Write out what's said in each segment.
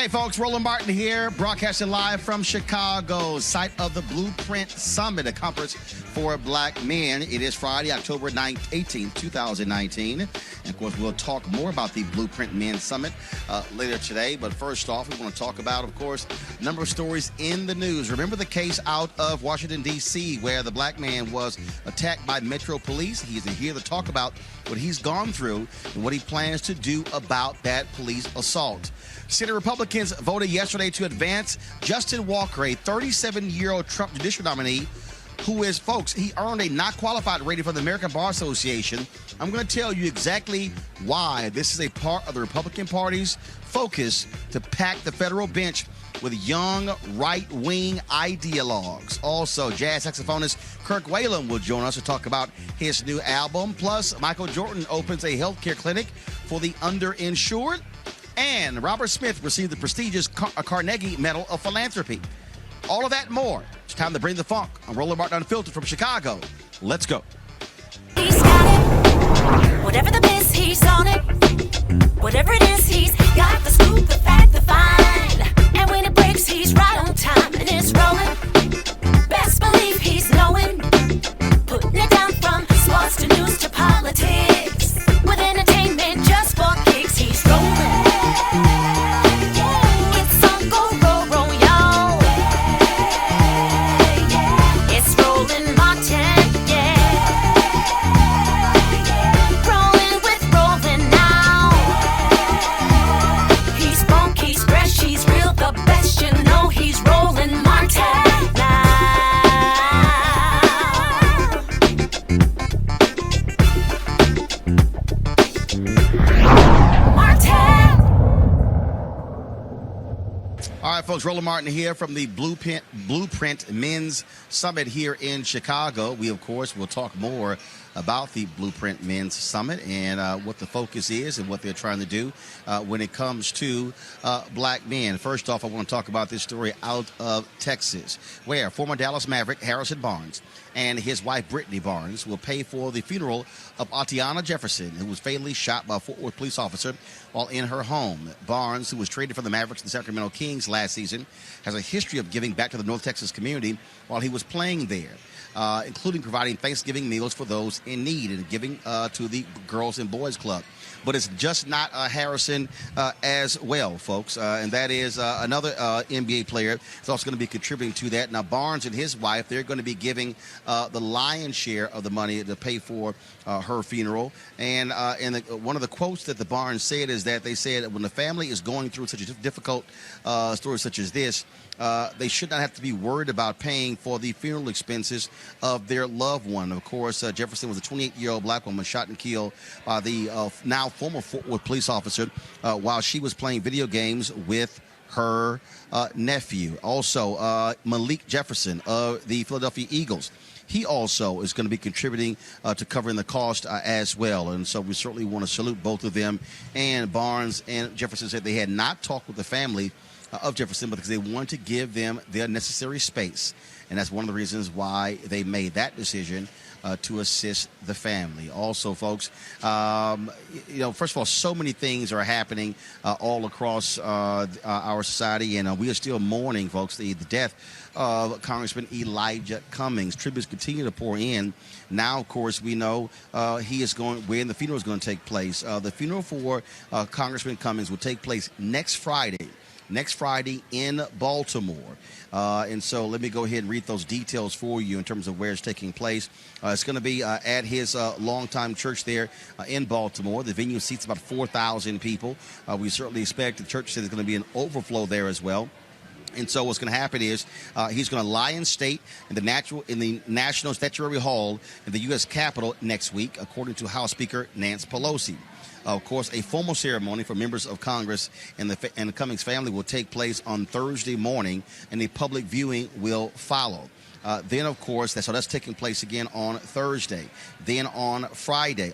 Hey folks, Roland Martin here, broadcasting live from Chicago, site of the Blueprint Summit, a conference for black men. It is Friday, October 18th, 2019. And of course, we'll talk more about the Blueprint Men Summit later today. But first off, we want to talk about, of course, a number of stories in the news. Remember the case out of Washington, D.C., where the black man was attacked by Metro Police? He's here to talk about what he's gone through and what he plans to do about that police assault. Senate Republicans voted yesterday to advance Justin Walker, a 37-year-old Trump judicial nominee, who is, folks, he earned a not qualified rating from the American Bar Association. I'm going to tell you exactly why this is a part of the Republican Party's focus to pack the federal bench with young right-wing ideologues. Also, jazz saxophonist Kirk Whalum will join us to talk about his new album. Plus, Michael Jordan opens a healthcare clinic for the underinsured. And Robert Smith received the prestigious Carnegie Medal of Philanthropy. All of that and more. It's time to bring the funk. I'm Roland Martin Unfiltered from Chicago. Let's go. He's got it. Whatever the biz, he's on it. Whatever it is, he's got the scoop, the fact, the find. And when it breaks, he's right on time and it's rolling. Best believe he's knowing. Putting it down from sports to news to politics. With entertainment just for kicks, he's rolling. It's on go, roll, y'all. It's Roland Martin, yeah. Rolling with Roland now. He's funk, he's fresh, he's real, the best, you know he's Roland Martin now. All right, folks, Roland Martin here from the Blueprint Men's Summit here in Chicago. We, of course, will talk more about the Blueprint Men's Summit and what the focus is and what they're trying to do when it comes to black men. First off, I want to talk about this story out of Texas, where former Dallas Maverick Harrison Barnes and his wife Brittany Barnes will pay for the funeral of Atiana Jefferson, who was fatally shot by a Fort Worth police officer while in her home. Barnes, who was traded from the Mavericks and the Sacramento Kings last season, has a history of giving back to the North Texas community while he was playing there, including providing Thanksgiving meals for those in need and giving to the Girls and Boys Club. But it's just not Harrison as well, folks. And that is another NBA player is also going to be contributing to that. Now, Barnes and his wife, they're going to be giving the lion's share of the money to pay for her funeral. And one of the quotes that the Barnes said is that they said when the family is going through such a difficult story such as this, they should not have to be worried about paying for the funeral expenses of their loved one. Of course, Jefferson was a 28-year-old black woman shot and killed by the now former Fort Worth police officer while she was playing video games with her nephew. Also, Malik Jefferson of the Philadelphia Eagles. He also is going to be contributing to covering the cost as well. And so we certainly want to salute both of them. And Barnes and Jefferson said they had not talked with the family of Jefferson because they wanted to give them their necessary space. And that's one of the reasons why they made that decision to assist the family. Also, folks, first of all, so many things are happening all across our society, and we are still mourning, folks, the death of Congressman Elijah Cummings. Tributes continue to pour in. Now, of course, we know he is going when the funeral is going to take place. The funeral for Congressman Cummings will take place next Friday in Baltimore. And so let me go ahead and read those details for you in terms of where it's taking place. It's going to be at his longtime church there in Baltimore. The venue seats about 4,000 people. We certainly expect the church said there's going to be an overflow there as well. And so what's going to happen is he's going to lie in state in the National Statuary Hall in the U.S. Capitol next week, according to House Speaker Nancy Pelosi. Of course, a formal ceremony for members of Congress and the Cummings family will take place on Thursday morning, and a public viewing will follow. Then, of course, that's taking place again on Thursday. Then on Friday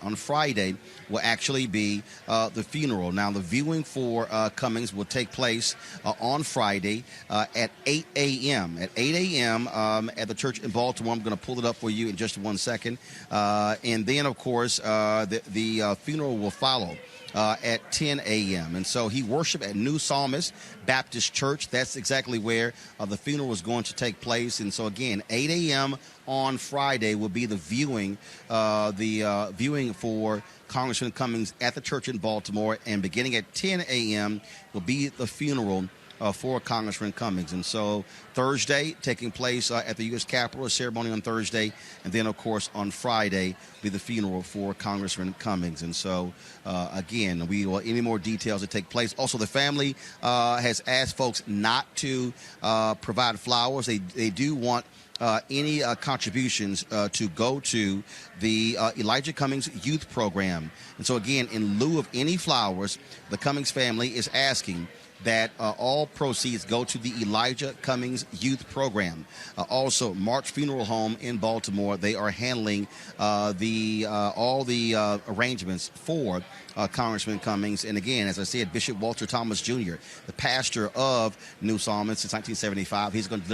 will actually be the funeral. Now, the viewing for Cummings will take place on Friday at 8 a.m. At 8 a.m. At the church in Baltimore. I'm going to pull it up for you in just 1 second. And then, of course, the funeral will follow at 10 a.m. And so he worshiped at New Psalmist Baptist Church. That's exactly where the funeral is going to take place. And so, again, 8 a.m. on Friday will be the viewing for Congressman Cummings at the church in Baltimore. And beginning at 10 a.m. will be the funeral for Congressman Cummings. And so Thursday taking place at the U.S. Capitol, a ceremony on Thursday. And then, of course, on Friday be the funeral for Congressman Cummings. And so, again, we will any more details that take place. Also, the family has asked folks not to provide flowers. They do want any contributions to go to the Elijah Cummings Youth Program. And so again, in lieu of any flowers, the Cummings family is asking that all proceeds go to the Elijah Cummings Youth Program. Also, March Funeral Home in Baltimore, they are handling all the arrangements for Congressman Cummings. And again, as I said, Bishop Walter Thomas Jr., the pastor of New Psalmon since 1975, he's going to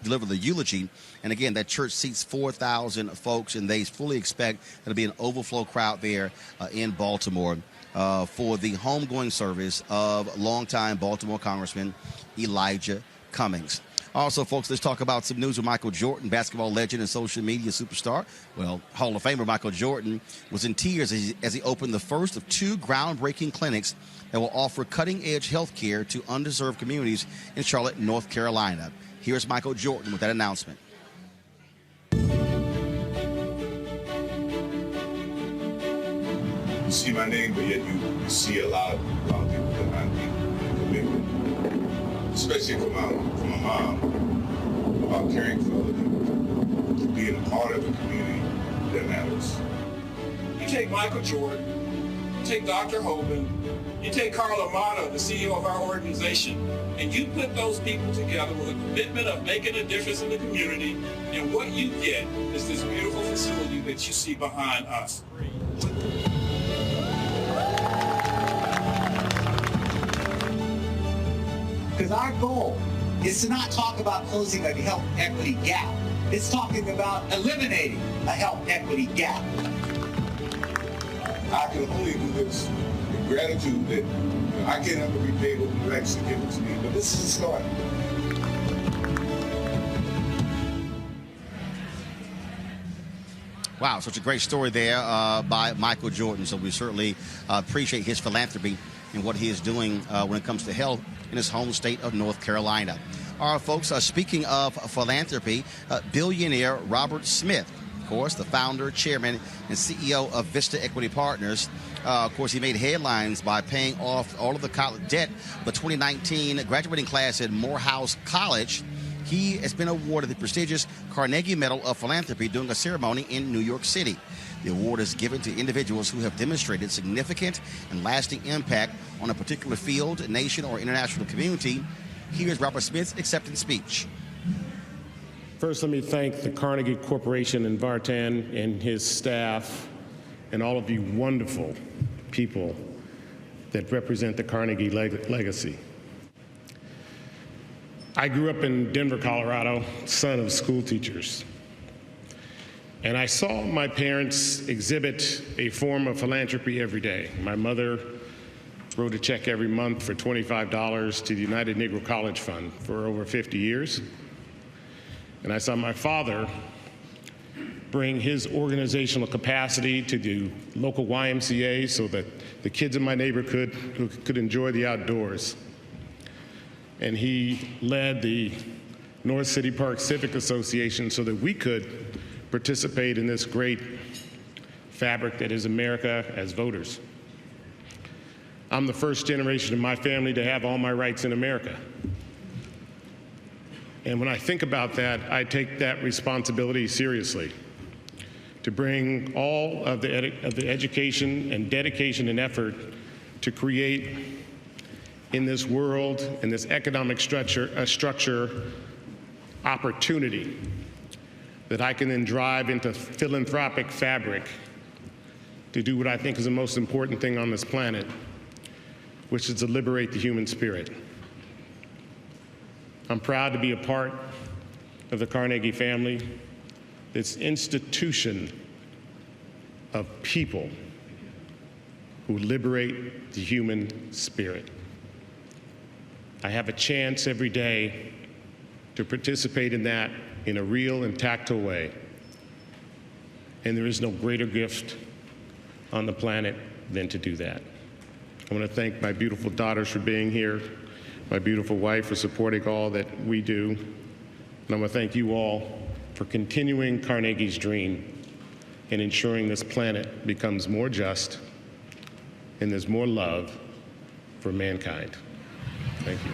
deliver the eulogy. And again, that church seats 4,000 folks, and they fully expect there'll be an overflow crowd there in Baltimore for the homegoing service of longtime Baltimore Congressman Elijah Cummings. Also, folks, let's talk about some news with Michael Jordan, basketball legend and social media superstar. Well, Hall of Famer Michael Jordan was in tears as he opened the first of 2 groundbreaking clinics that will offer cutting-edge health care to underserved communities in Charlotte, North Carolina. Here's Michael Jordan with that announcement. You see my name, but yet you see a lot of people behind me, commitment, especially from my mom, about caring for other people, being a part of a community that matters. You take Michael Jordan, you take Dr. Hoban, you take Carl Amato, the CEO of our organization, and you put those people together with a commitment of making a difference in the community, and what you get is this beautiful facility that you see behind us. Because our goal is to not talk about closing a health equity gap. It's talking about eliminating a health equity gap. I can only do this in gratitude that I can't ever repay what you actually given to me, but this is a start. Wow, such a great story there by Michael Jordan. So we certainly appreciate his philanthropy and what he is doing when it comes to health in his home state of North Carolina. All right, folks, speaking of philanthropy, billionaire Robert Smith, of course, the founder, chairman, and CEO of Vista Equity Partners. Of course, he made headlines by paying off all of the college debt of the 2019 graduating class at Morehouse College. He has been awarded the prestigious Carnegie Medal of Philanthropy during a ceremony in New York City. The award is given to individuals who have demonstrated significant and lasting impact on a particular field, nation, or international community. Here's Robert Smith's acceptance speech. First, let me thank the Carnegie Corporation and Vartan and his staff and all of you wonderful people that represent the Carnegie legacy. I grew up in Denver, Colorado, son of school teachers. And I saw my parents exhibit a form of philanthropy every day. My mother wrote a check every month for $25 to the United Negro College Fund for over 50 years. And I saw my father bring his organizational capacity to the local YMCA so that the kids in my neighborhood could enjoy the outdoors. And he led the North City Park Civic Association so that we could participate in this great fabric that is America as voters. I'm the first generation in my family to have all my rights in America. And when I think about that, I take that responsibility seriously to bring all of the education and dedication and effort to create in this world, in this economic structure opportunity that I can then drive into philanthropic fabric to do what I think is the most important thing on this planet, which is to liberate the human spirit. I'm proud to be a part of the Carnegie family, this institution of people who liberate the human spirit. I have a chance every day to participate in that in a real and tactile way. And there is no greater gift on the planet than to do that. I want to thank my beautiful daughters for being here, my beautiful wife for supporting all that we do, and I want to thank you all for continuing Carnegie's dream and ensuring this planet becomes more just and there's more love for mankind. Thank you.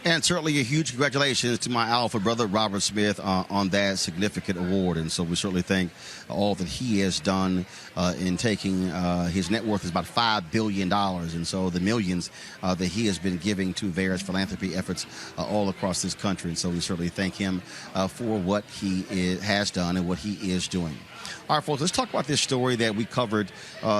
And certainly a huge congratulations to my alpha brother, Robert Smith, on that significant award. And so we certainly thank all that he has done in taking his net worth is about $5 billion. And so the millions that he has been giving to various philanthropy efforts all across this country. And so we certainly thank him for what he has done and what he is doing. All right, folks, let's talk about this story that we covered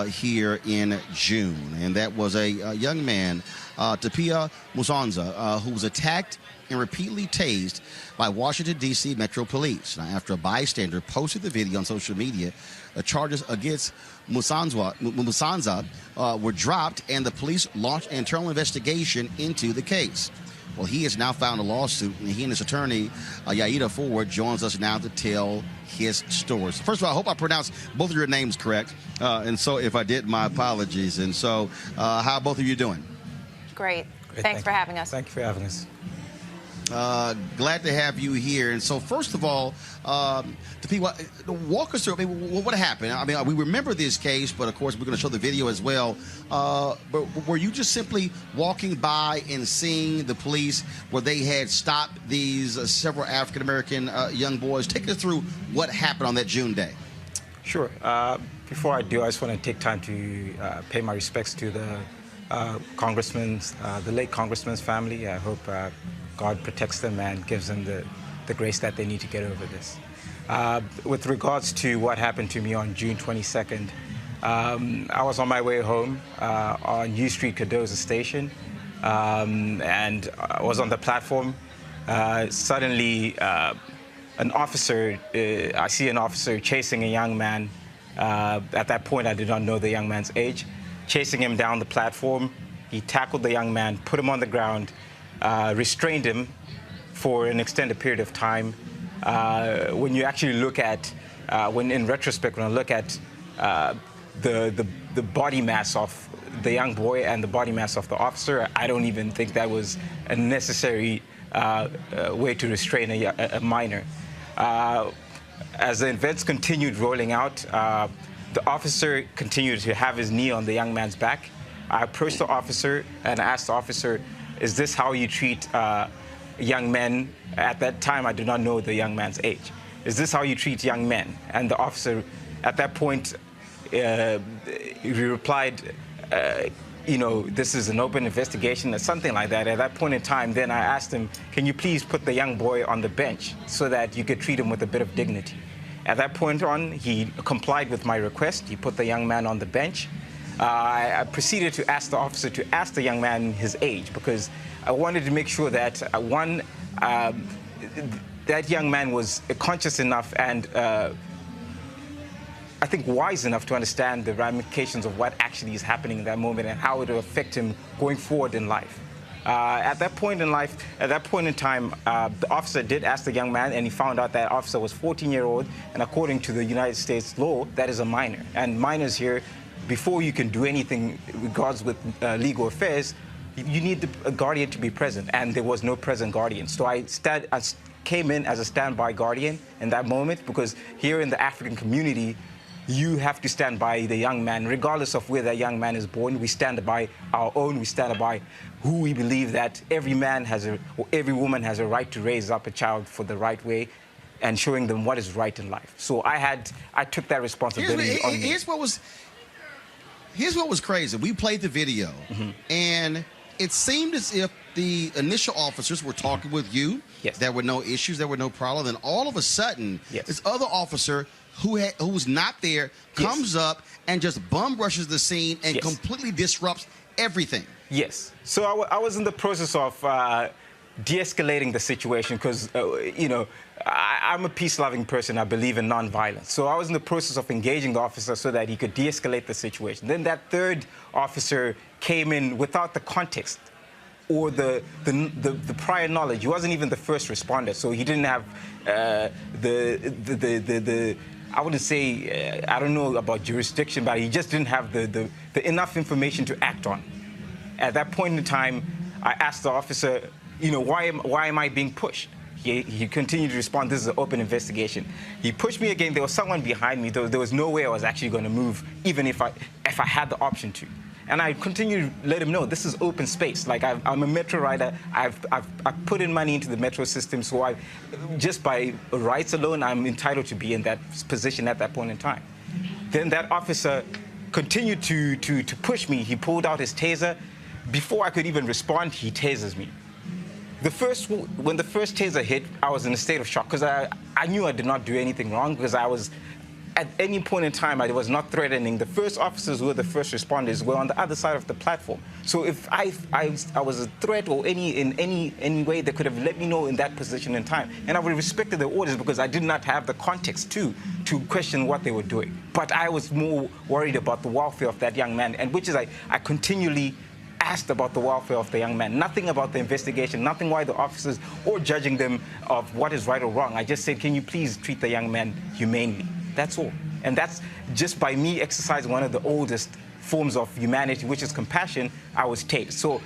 here in June. And that was a young man, Tapia Musanza, who was attacked and repeatedly tased by Washington, D.C. Metro Police. Now, after a bystander posted the video on social media, the charges against Musanza were dropped, and the police launched an internal investigation into the case. Well, he has now filed a lawsuit, and he and his attorney, Yaida Ford, joins us now to tell his story. So first of all, I hope I pronounced both of your names correct. And so if I did, my apologies. And so how are both of you doing? Great. Thanks for having us. Thank you for having us. Glad to have you here. And so, first of all, the people walk us through. I mean, what happened? I mean, we remember this case, but of course, we're going to show the video as well. But were you just simply walking by and seeing the police where they had stopped these several African American young boys? Take us through what happened on that June day. Sure. Before I do, I just want to take time to pay my respects to the congressman's, the late congressman's family. I hope God protects them and gives them the grace that they need to get over this. With regards to what happened to me on June 22nd, I was on my way home on U Street, Cardozo Station, and I was on the platform. Suddenly, I see an officer chasing a young man. At that point, I did not know the young man's age. Chasing him down the platform, he tackled the young man, put him on the ground, restrained him for an extended period of time. When you actually look at, in retrospect, when I look at the body mass of the young boy and the body mass of the officer, I don't even think that was a necessary way to restrain a minor. As the events continued rolling out, the officer continued to have his knee on the young man's back. I approached the officer and asked the officer, is this how you treat young men? At that time, I did not know the young man's age. Is this how you treat young men? And the officer, at that point, he replied, this is an open investigation or something like that. At that point in time, then I asked him, can you please put the young boy on the bench so that you could treat him with a bit of dignity? At that point on, he complied with my request. He put the young man on the bench. I proceeded to ask the officer to ask the young man his age, because I wanted to make sure that, that young man was conscious enough and I think wise enough to understand the ramifications of what actually is happening in that moment and how it will affect him going forward in life. At that point in time, the officer did ask the young man, and he found out that officer was 14-year-old, and according to the United States law, that is a minor. And minors here, before you can do anything regards with legal affairs, you need a guardian to be present, and there was no present guardian. So I came in as a standby guardian in that moment, because here in the African community, you have to stand by the young man, regardless of where that young man is born. We stand by our own. We stand by who we believe that every man has or every woman has a right to raise up a child for the right way, and showing them what is right in life. So I took that responsibility on me. Here's what was crazy. We played the video, and it seemed as if the initial officers were talking with you. Yes. There were no issues. There were no problem. And all of a sudden, this other officer who was not there comes up and just bum rushes the scene and completely disrupts everything. Yes. So I was in the process of de-escalating the situation, because, I'm a peace-loving person. I believe in nonviolence. So I was in the process of engaging the officer so that he could de-escalate the situation. Then that third officer came in without the context or the prior knowledge. He wasn't even the first responder, so he didn't have I wouldn't say, I don't know about jurisdiction, but he just didn't have the enough information to act on. At that point in time, I asked the officer, why am I being pushed? He continued to respond, this is an open investigation. He pushed me again. There was someone behind me. There was no way I was actually going to move, even if I had the option to. And I continue to let him know this is open space. Like I'm a Metro rider. I've put in money into the Metro system, so just by rights alone, I'm entitled to be in that position at that point in time. Then that officer continued to push me. He pulled out his taser. Before I could even respond, he tasers me. When the first taser hit, I was in a state of shock because I knew I did not do anything wrong, because I was, at any point in time, I was not threatening. The first officers who were the first responders were on the other side of the platform. So if I was a threat or in any way, they could have let me know in that position in time. And I would have respected the orders because I did not have the context to question what they were doing. But I was more worried about the welfare of that young man, and which is I continually asked about the welfare of the young man. Nothing about the investigation, nothing why the officers or judging them of what is right or wrong. I just said, can you please treat the young man humanely? That's all. And that's just by me exercising one of the oldest forms of humanity, which is compassion. I was tased. So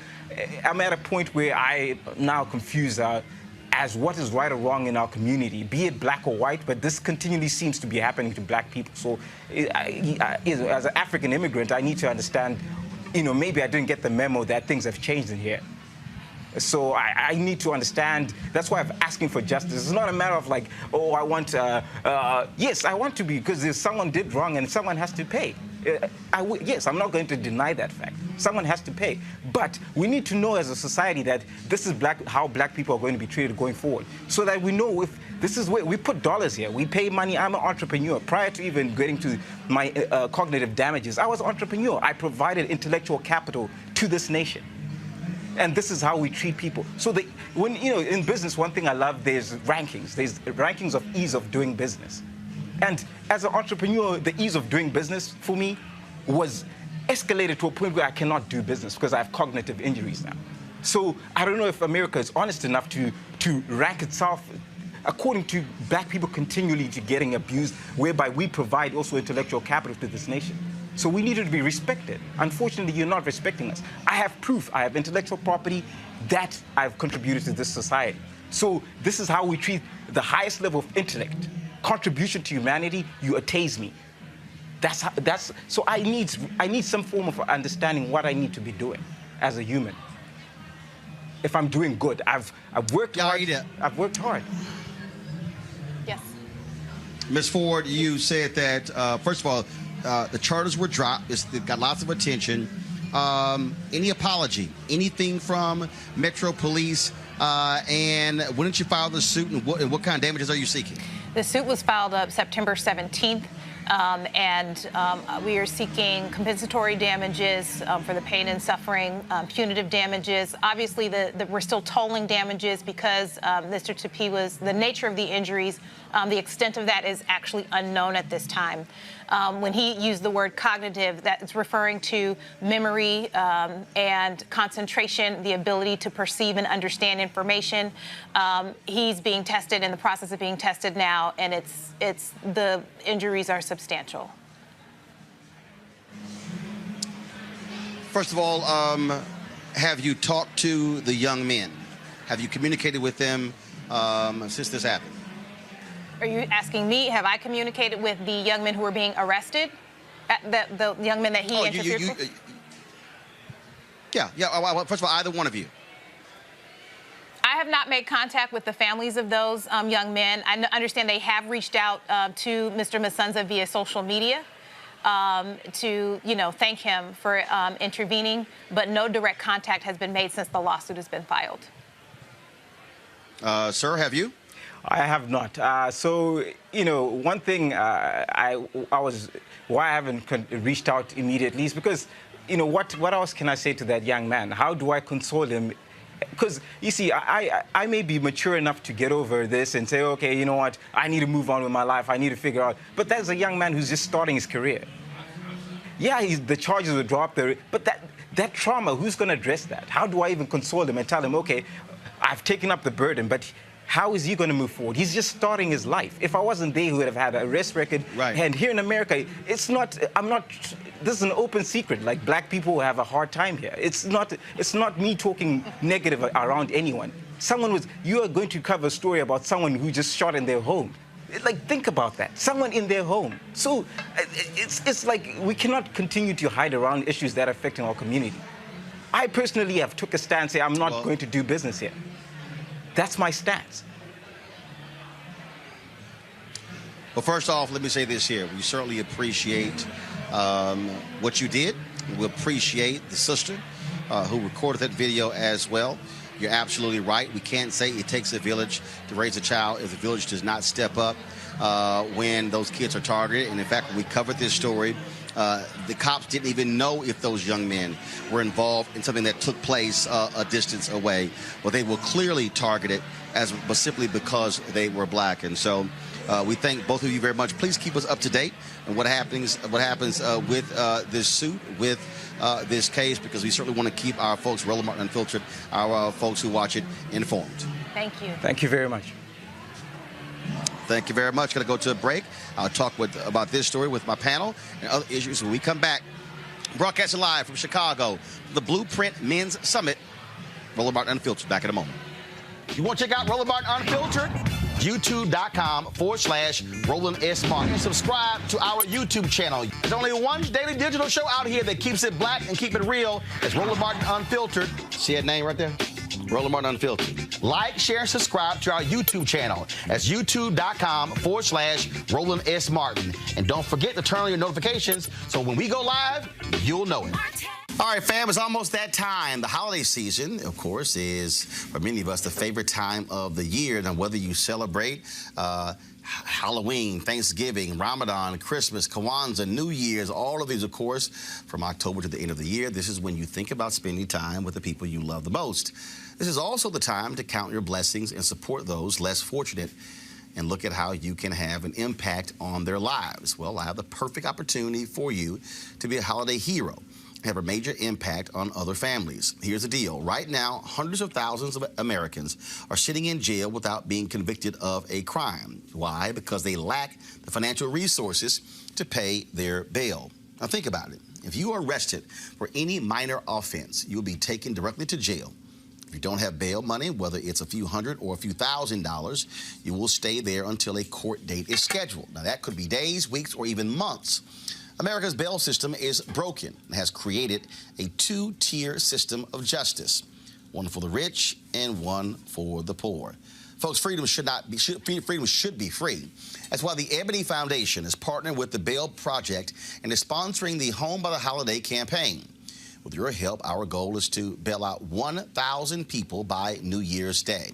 I'm at a point where I now confuse as what is right or wrong in our community, be it black or white, but this continually seems to be happening to black people. So as an African immigrant, I need to understand, maybe I didn't get the memo that things have changed in here. So I need to understand. That's why I'm asking for justice. It's not a matter of like, oh, I want, yes, I want to be, because if someone did wrong and someone has to pay. Yes, I'm not going to deny that fact. Someone has to pay. But we need to know as a society that this is how black people are going to be treated going forward, so that we know if this is where we put dollars here. We pay money. I'm an entrepreneur. Prior to even getting to my cognitive damages, I was an entrepreneur. I provided intellectual capital to this nation. And this is how we treat people. So in business, one thing I love, there's rankings. There's rankings of ease of doing business. And as an entrepreneur, the ease of doing business for me was escalated to a point where I cannot do business because I have cognitive injuries now. So I don't know if America is honest enough to rank itself according to black people continually to getting abused, whereby we provide also intellectual capital to this nation. So we needed to be respected. Unfortunately, you're not respecting us. I have proof. I have intellectual property that I've contributed to this society. So this is how we treat the highest level of intellect. Contribution to humanity, you tase me. So I need some form of understanding what I need to be doing as a human. If I'm doing good, I've worked hard. I've worked hard. Yes. Ms. Ford, you said that, first of all, the charges were dropped. It got lots of attention. Any apology? Anything from Metro Police? And when did you file the suit, and what kind of damages are you seeking? The suit was filed up September 17th. We are seeking compensatory damages for the pain and suffering, punitive damages. Obviously, we're still tolling damages because Mr. Tupi the nature of the injuries, the extent of that is actually unknown at this time. When he used the word cognitive, that's referring to memory and concentration, the ability to perceive and understand information. He's being tested, in the process of being tested now, and the injuries are substantial. First of all, have you talked to the young men? Have you communicated with them since this happened? Are you asking me, have I communicated with the young men who were being arrested? The young men that he interfered with? Yeah. First of all, either one of you. I have not made contact with the families of those young men. I understand they have reached out to Mr. Masunza via social media to, thank him for intervening, but no direct contact has been made since the lawsuit has been filed. Sir, have you? I have not. One thing why I haven't reached out immediately is because, what else can I say to that young man? How do I console him? Because, you see, I may be mature enough to get over this and say, okay, you know what, I need to move on with my life, I need to figure out. But there's a young man who's just starting his career. Yeah, the charges were dropped there, but that trauma, who's going to address that? How do I even console him and tell him, okay, I've taken up the burden, but how is he going to move forward? He's just starting his life. If I wasn't there, he would have had an arrest record. Right. And here in America, this is an open secret. Like, black people have a hard time here. It's not me talking negative around anyone. You are going to cover a story about someone who just shot in their home. Like, think about that. Someone in their home. So it's like we cannot continue to hide around issues that are affecting our community. I personally have took a stance, say I'm not going to do business here. That's my stance. Well, first off, let me say this here. We certainly appreciate what you did. We appreciate the sister who recorded that video as well. You're absolutely right. We can't say it takes a village to raise a child if the village does not step up when those kids are targeted. And in fact, when we covered this story, the cops didn't even know if those young men were involved in something that took place a distance away. Well, they were clearly targeted but simply because they were black. And so we thank both of you very much. Please keep us up to date on what happens with this suit, with this case, because we certainly want to keep our folks, Roland Martin Unfiltered, our folks who watch it, informed. Thank you. Thank you very much. Thank you very much. Going to go to a break. I'll talk about this story with my panel and other issues when we come back. Broadcasting live from Chicago, the Blueprint Men's Summit. Roland Martin Unfiltered, back in a moment. You want to check out Roland Martin Unfiltered? YouTube.com/Roland S. Martin. Subscribe to our YouTube channel. There's only one daily digital show out here that keeps it black and keep it real. It's Roland Martin Unfiltered. See that name right there? Roland Martin Unfiltered. Like, share, and subscribe to our YouTube channel. That's youtube.com/Roland S. Martin. And don't forget to turn on your notifications so when we go live, you'll know it. All right, fam, it's almost that time. The holiday season, of course, is, for many of us, the favorite time of the year. Now, whether you celebrate Halloween, Thanksgiving, Ramadan, Christmas, Kwanzaa, New Year's, all of these, of course, from October to the end of the year, this is when you think about spending time with the people you love the most. This is also the time to count your blessings and support those less fortunate and look at how you can have an impact on their lives. Well, I have the perfect opportunity for you to be a holiday hero, have a major impact on other families. Here's the deal. Right now, hundreds of thousands of Americans are sitting in jail without being convicted of a crime. Why? Because they lack the financial resources to pay their bail. Now think about it. If you are arrested for any minor offense, you'll be taken directly to jail. If you don't have bail money, whether it's a few $100 or a few $1,000s, you will stay there until a court date is scheduled. Now that could be days, weeks, or even months. America's bail system is broken and has created a two-tier system of justice, one for the rich and one for the poor. Folks, freedom should be free. That's why the Ebony Foundation is partnering with the Bail Project and is sponsoring the Home by the Holiday campaign. With your help, our goal is to bail out 1,000 people by New Year's Day.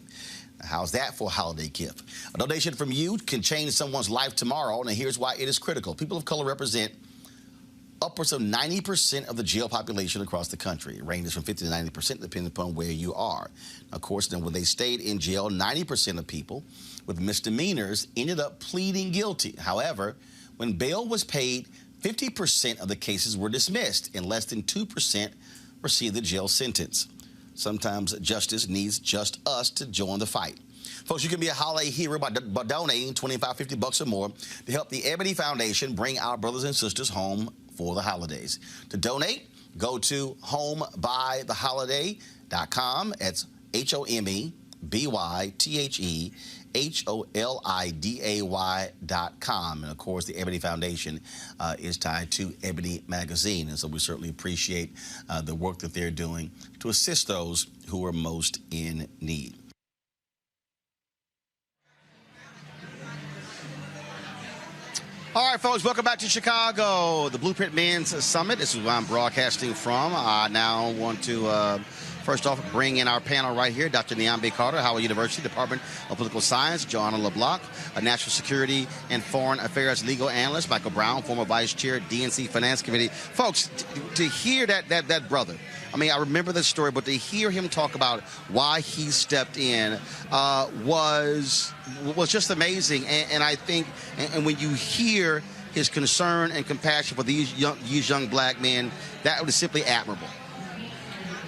How's that for a holiday gift? A donation from you can change someone's life tomorrow, and here's why it is critical. People of color represent upwards of 90% of the jail population across the country. It ranges from 50 to 90% depending upon where you are. Of course, then when they stayed in jail, 90% of people with misdemeanors ended up pleading guilty. However, when bail was paid, 50% of the cases were dismissed and less than 2% received the jail sentence. Sometimes justice needs just us to join the fight. Folks, you can be a holiday hero by donating $25, $50 or more to help the Ebony Foundation bring our brothers and sisters home for the holidays. To donate, go to homebytheholiday.com. That's HOMEBYTHEHOLIDAY.com. And of course, the Ebony Foundation is tied to Ebony Magazine. And so we certainly appreciate the work that they're doing to assist those who are most in need. All right, folks, welcome back to Chicago, the Blueprint Men's Summit. This is where I'm broadcasting from. I now want to, first off, bring in our panel right here, Dr. Niambe Carter, Howard University Department of Political Science, Joanna LeBlanc, a National Security and Foreign Affairs legal analyst, Michael Brown, former vice chair, DNC Finance Committee. Folks, to hear that brother, I mean, I remember the story, but to hear him talk about why he stepped in was just amazing. And I think, and when you hear his concern and compassion for these young black men, that was simply admirable.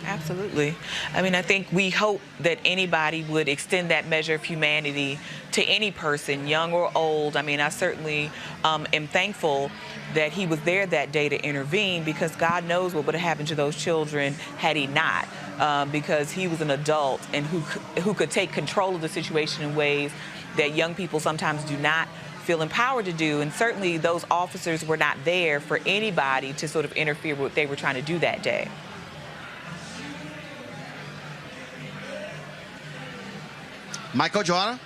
Absolutely. I mean, I think we hope that anybody would extend that measure of humanity to any person, young or old. I mean, I certainly am thankful that he was there that day to intervene, because God knows what would have happened to those children had he not, because he was an adult and who could take control of the situation in ways that young people sometimes do not feel empowered to do. And certainly those officers were not there for anybody to sort of interfere with what they were trying to do that day. Michael, Joanna?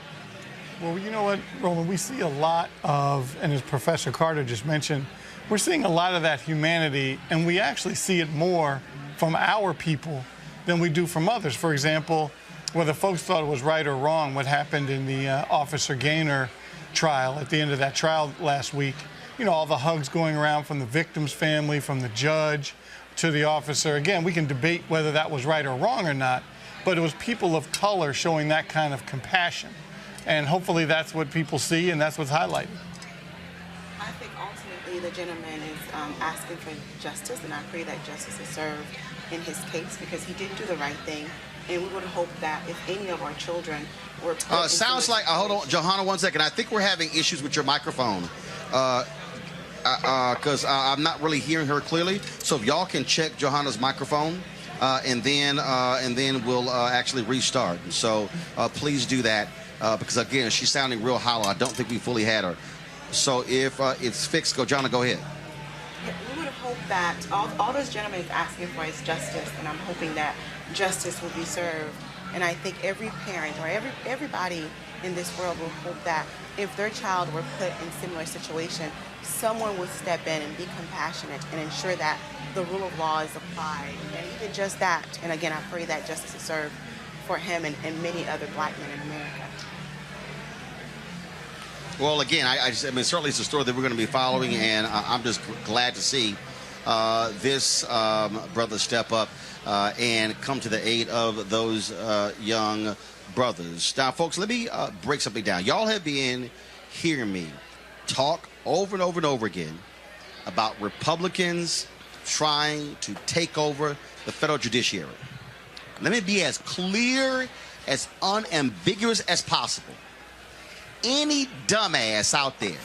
Well, you know what, Roland, we see a lot of, and as Professor Carter just mentioned, we're seeing a lot of that humanity, and we actually see it more from our people than we do from others. For example, whether folks thought it was right or wrong, what happened in the Officer Gaynor trial, at the end of that trial last week, you know, all the hugs going around from the victim's family, from the judge to the officer. Again, we can debate whether that was right or wrong or not, but it was people of color showing that kind of compassion. And hopefully that's what people see, and that's what's highlighted. I think ultimately the gentleman is asking for justice, and I pray that justice is served in his case because he did do the right thing. And we would hope that if any of our children were put sounds like, hold on, Johanna, 1 second. I think we're having issues with your microphone because I'm not really hearing her clearly. So if y'all can check Johanna's microphone, and then we'll actually restart. So please do that because, again, she's sounding real hollow. I don't think we fully had her. So if it's fixed, Johanna, go ahead. Yeah, we would hope that all those gentlemen is asking for is justice, and I'm hoping that justice will be served. And I think every parent or everybody in this world will hope that if their child were put in similar situation, someone would step in and be compassionate and ensure that the rule of law is applied. And even just that, and again, I pray that justice is served for him and many other black men in America. Well, again, I mean, certainly it's a story that we're going to be following, and I'm just glad to see this brother step up and come to the aid of those young brothers. Now, folks, let me break something down. Y'all have been hearing me talk over and over and over again about Republicans trying to take over the federal judiciary. Let me be as clear, as unambiguous as possible. Any dumbass out there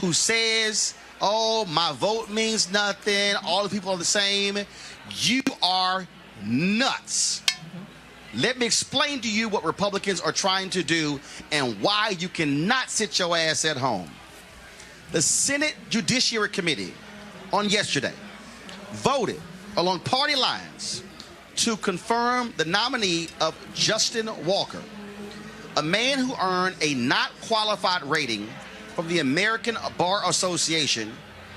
who says, oh, my vote means nothing, all the people are the same, you are nuts. Let me explain to you what Republicans are trying to do and why you cannot sit your ass at home. The Senate Judiciary Committee on yesterday voted along party lines to confirm the nominee of Justin Walker, a man who earned a not qualified rating from the American Bar Association,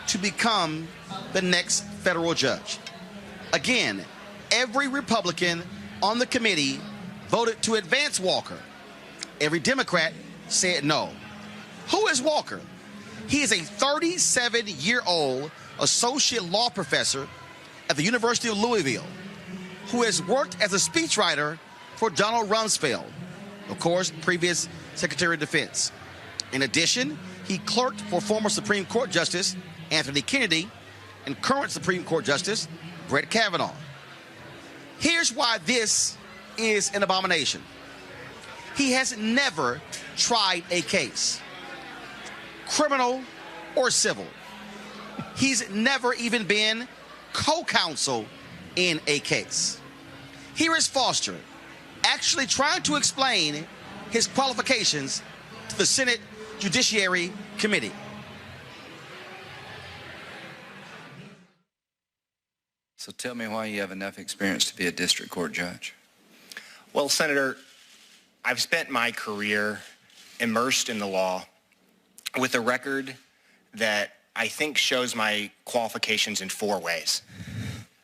to become the next federal judge. Again, every Republican on the committee voted to advance Walker. Every Democrat said no. Who is Walker? He is a 37-year-old associate law professor at the University of Louisville who has worked as a speechwriter for Donald Rumsfeld, of course, previous Secretary of Defense. In addition, he clerked for former Supreme Court Justice Anthony Kennedy and current Supreme Court Justice Brett Kavanaugh. Here's why this is an abomination. He has never tried a case, criminal or civil. He's never even been co-counsel in a case. Here is Foster actually trying to explain his qualifications to the Senate Judiciary Committee. So tell me why you have enough experience to be a district court judge. Well, Senator, I've spent my career immersed in the law with a record that I think shows my qualifications in 4 ways.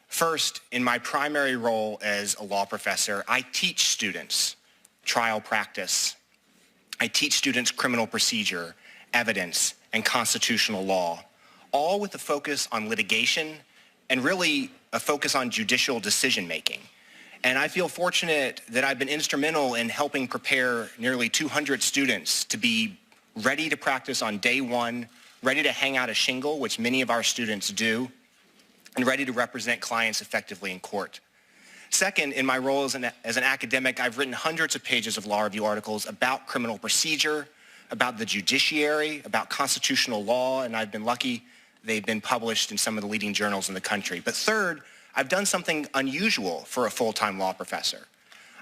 First, in my primary role as a law professor, I teach students trial practice. I teach students criminal procedure, evidence, and constitutional law, all with a focus on litigation and really a focus on judicial decision-making. And I feel fortunate that I've been instrumental in helping prepare nearly 200 students to be ready to practice on day one, ready to hang out a shingle, which many of our students do, and ready to represent clients effectively in court. Second, in my role as an academic, I've written hundreds of pages of law review articles about criminal procedure, about the judiciary, about constitutional law, and I've been lucky they've been published in some of the leading journals in the country. But third, I've done something unusual for a full-time law professor.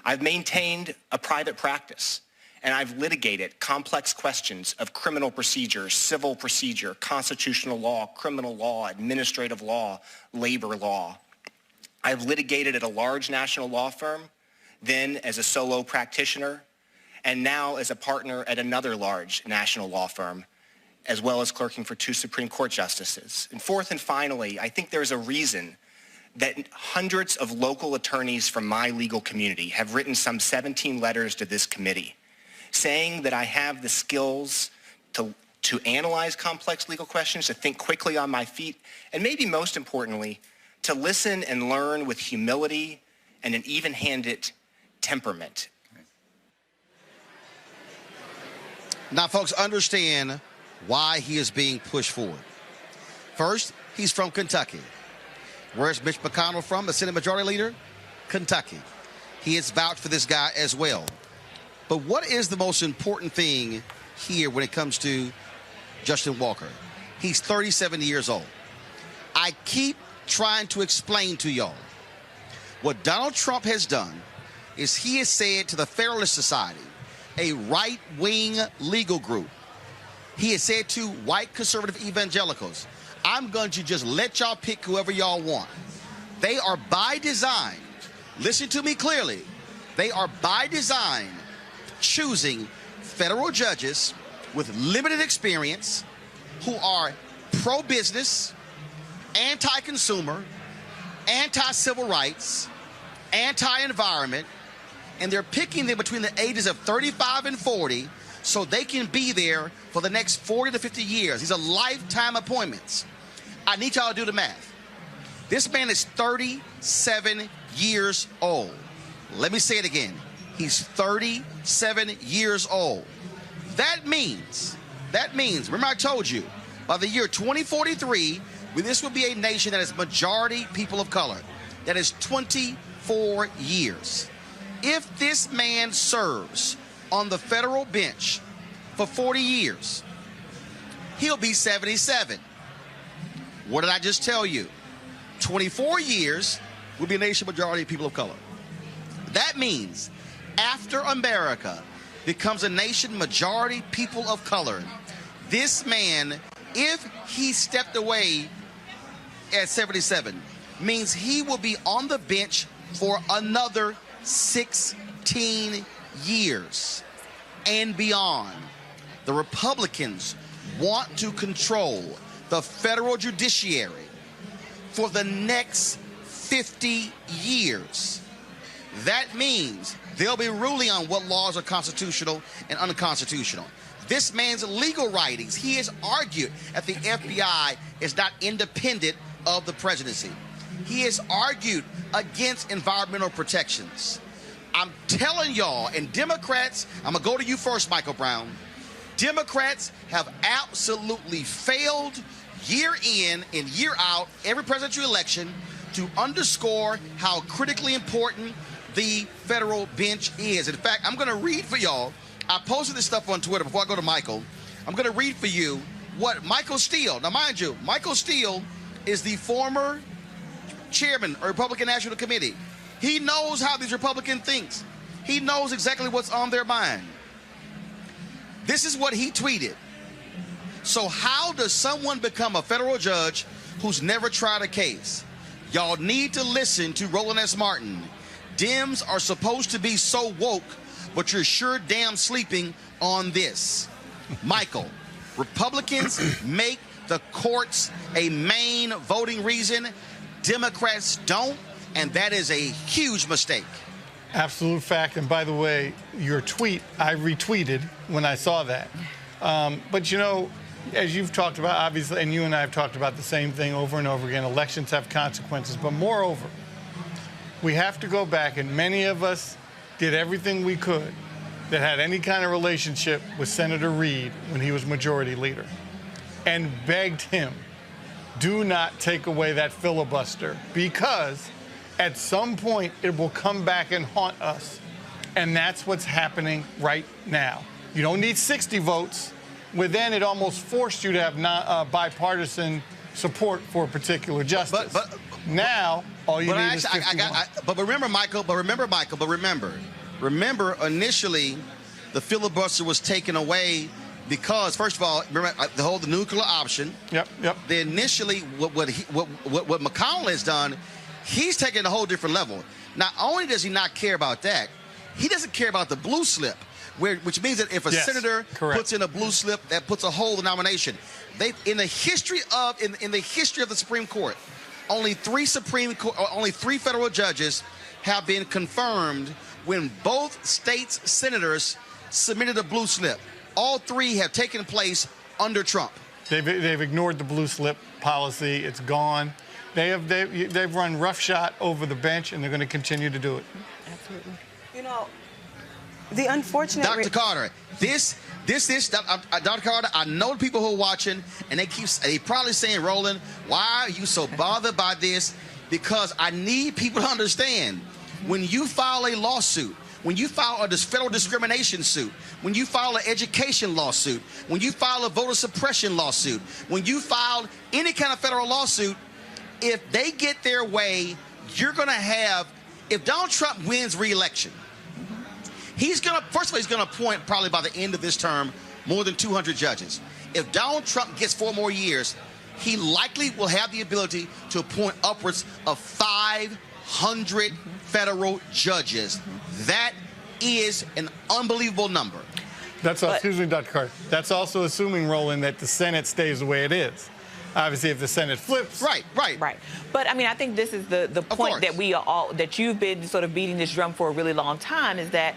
I've maintained a private practice, and I've litigated complex questions of criminal procedure, civil procedure, constitutional law, criminal law, administrative law, labor law. I've litigated at a large national law firm, then as a solo practitioner, and now as a partner at another large national law firm, as well as clerking for 2 Supreme Court justices. And fourth and finally, I think there's a reason that hundreds of local attorneys from my legal community have written some 17 letters to this committee saying that I have the skills to analyze complex legal questions, to think quickly on my feet, and maybe most importantly, to listen and learn with humility and an even-handed temperament. Now, folks, understand why he is being pushed forward. First, he's from Kentucky. Where's Mitch McConnell from, the Senate Majority Leader? Kentucky. He has vouched for this guy as well. But what is the most important thing here when it comes to Justin Walker? He's 37 years old. I keep trying to explain to y'all what Donald Trump has done is he has said to the Federalist Society, a right-wing legal group, he has said to white conservative evangelicals, I'm going to just let y'all pick whoever y'all want. They are by design, listen to me clearly, they are by design choosing federal judges with limited experience who are pro-business, anti-consumer, anti-civil rights, anti-environment, and they're picking them between the ages of 35 and 40 so they can be there for the next 40 to 50 years. These are lifetime appointments. I need y'all to do the math. This man is 37 years old. Let me say it again. He's 37 years old. That means, remember I told you, by the year 2043, this will be a nation that is majority people of color. That is 24 years. If this man serves on the federal bench for 40 years, he'll be 77. What did I just tell you? 24 years will be a nation majority of people of color. That means after America becomes a nation majority people of color, this man, if he stepped away at 77, means he will be on the bench for another 16 years and beyond. The Republicans want to control the federal judiciary for the next 50 years. That means they'll be ruling on what laws are constitutional and unconstitutional. This man's legal writings, he has argued that the FBI is not independent of the presidency. He has argued against environmental protections. I'm telling y'all, and Democrats, I'm going to go to you first, Michael Brown. Democrats have absolutely failed year in and year out, every presidential election, to underscore how critically important the federal bench is. In fact, I'm going to read for y'all. I posted this stuff on Twitter before I go to Michael. I'm going to read for you what Michael Steele, now mind you, Michael Steele is the former chairman of Republican National Committee. He knows how these Republicans think. He knows exactly what's on their mind. This is what he tweeted. So how does someone become a federal judge who's never tried a case? Y'all need to listen to Roland S. Martin. Dems are supposed to be so woke, but you're sure damn sleeping on this. Michael, Republicans make the courts a main voting reason. Democrats don't, and that is a huge mistake. Absolute fact. And by the way, your tweet, I retweeted when I saw that. But, you know, as you've talked about, obviously, and you and I have talked about the same thing over and over again, elections have consequences. But moreover, we have to go back, and many of us did everything we could that had any kind of relationship with Senator Reid when he was majority leader and begged him, do not take away that filibuster, because at some point it will come back and haunt us. And that's what's happening right now. You don't need 60 votes. With then, it almost forced you to have bipartisan support for a particular justice. But now, all you need is 51. But remember, Michael, remember, initially, the filibuster was taken away because, first of all, remember the nuclear option. Yep. Then initially, what McConnell has done, he's taken it a whole different level. Not only does he not care about that, he doesn't care about the blue slip, which means that if a senator puts in a blue slip, that puts a hole in the nomination. In the history of the Supreme Court, only three federal judges have been confirmed when both states' senators submitted a blue slip. All three have taken place under Trump. They've ignored the blue slip policy. It's gone. They've run roughshod over the bench, and they're going to continue to do it. Absolutely. You know, the unfortunate... Dr. Carter, Dr. Carter, I know the people who are watching, and they probably saying, Roland, why are you so bothered by this? Because I need people to understand, when you file a lawsuit, when you file a federal discrimination suit, when you file an education lawsuit, when you file a voter suppression lawsuit, when you file any kind of federal lawsuit, if they get their way, you're going to have, if Donald Trump wins re-election, first of all, he's going to appoint probably by the end of this term more than 200 judges. If Donald Trump gets 4 more years, he likely will have the ability to appoint upwards of 500 federal judges. That is an unbelievable number. Excuse me, Dr. Carter. That's also assuming, Roland, that the Senate stays the way it is. Obviously, if the Senate flips. Right. But I mean, I think this is the point that you've been sort of beating this drum for a really long time, is that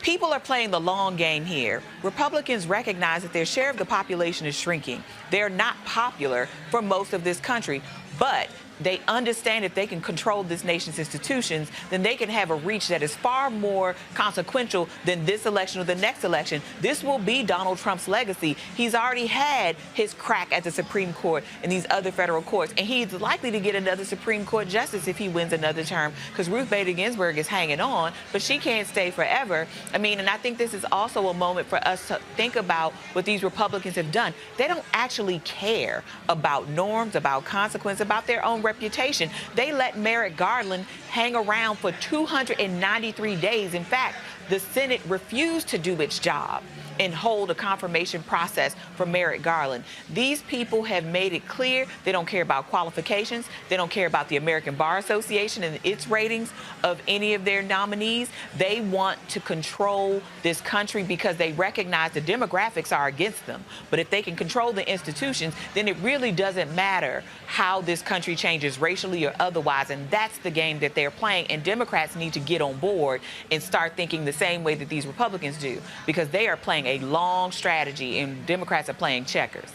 people are playing the long game here. Republicans recognize that their share of the population is shrinking. They're not popular for most of this country, but they understand if they can control this nation's institutions, then they can have a reach that is far more consequential than this election or the next election. This will be Donald Trump's legacy. He's already had his crack at the Supreme Court and these other federal courts, and he's likely to get another Supreme Court justice if he wins another term, because Ruth Bader Ginsburg is hanging on, but she can't stay forever. I mean, and I think this is also a moment for us to think about what these Republicans have done. They don't actually care about norms, about consequence, about their own reputation. They let Merrick Garland hang around for 293 days. In fact, the Senate refused to do its job and hold a confirmation process for Merrick Garland. These people have made it clear they don't care about qualifications. They don't care about the American Bar Association and its ratings of any of their nominees. They want to control this country because they recognize the demographics are against them. But if they can control the institutions, then it really doesn't matter how this country changes racially or otherwise. And that's the game that they're playing. And Democrats need to get on board and start thinking the same way that these Republicans do, because they are playing a long strategy and Democrats are playing checkers.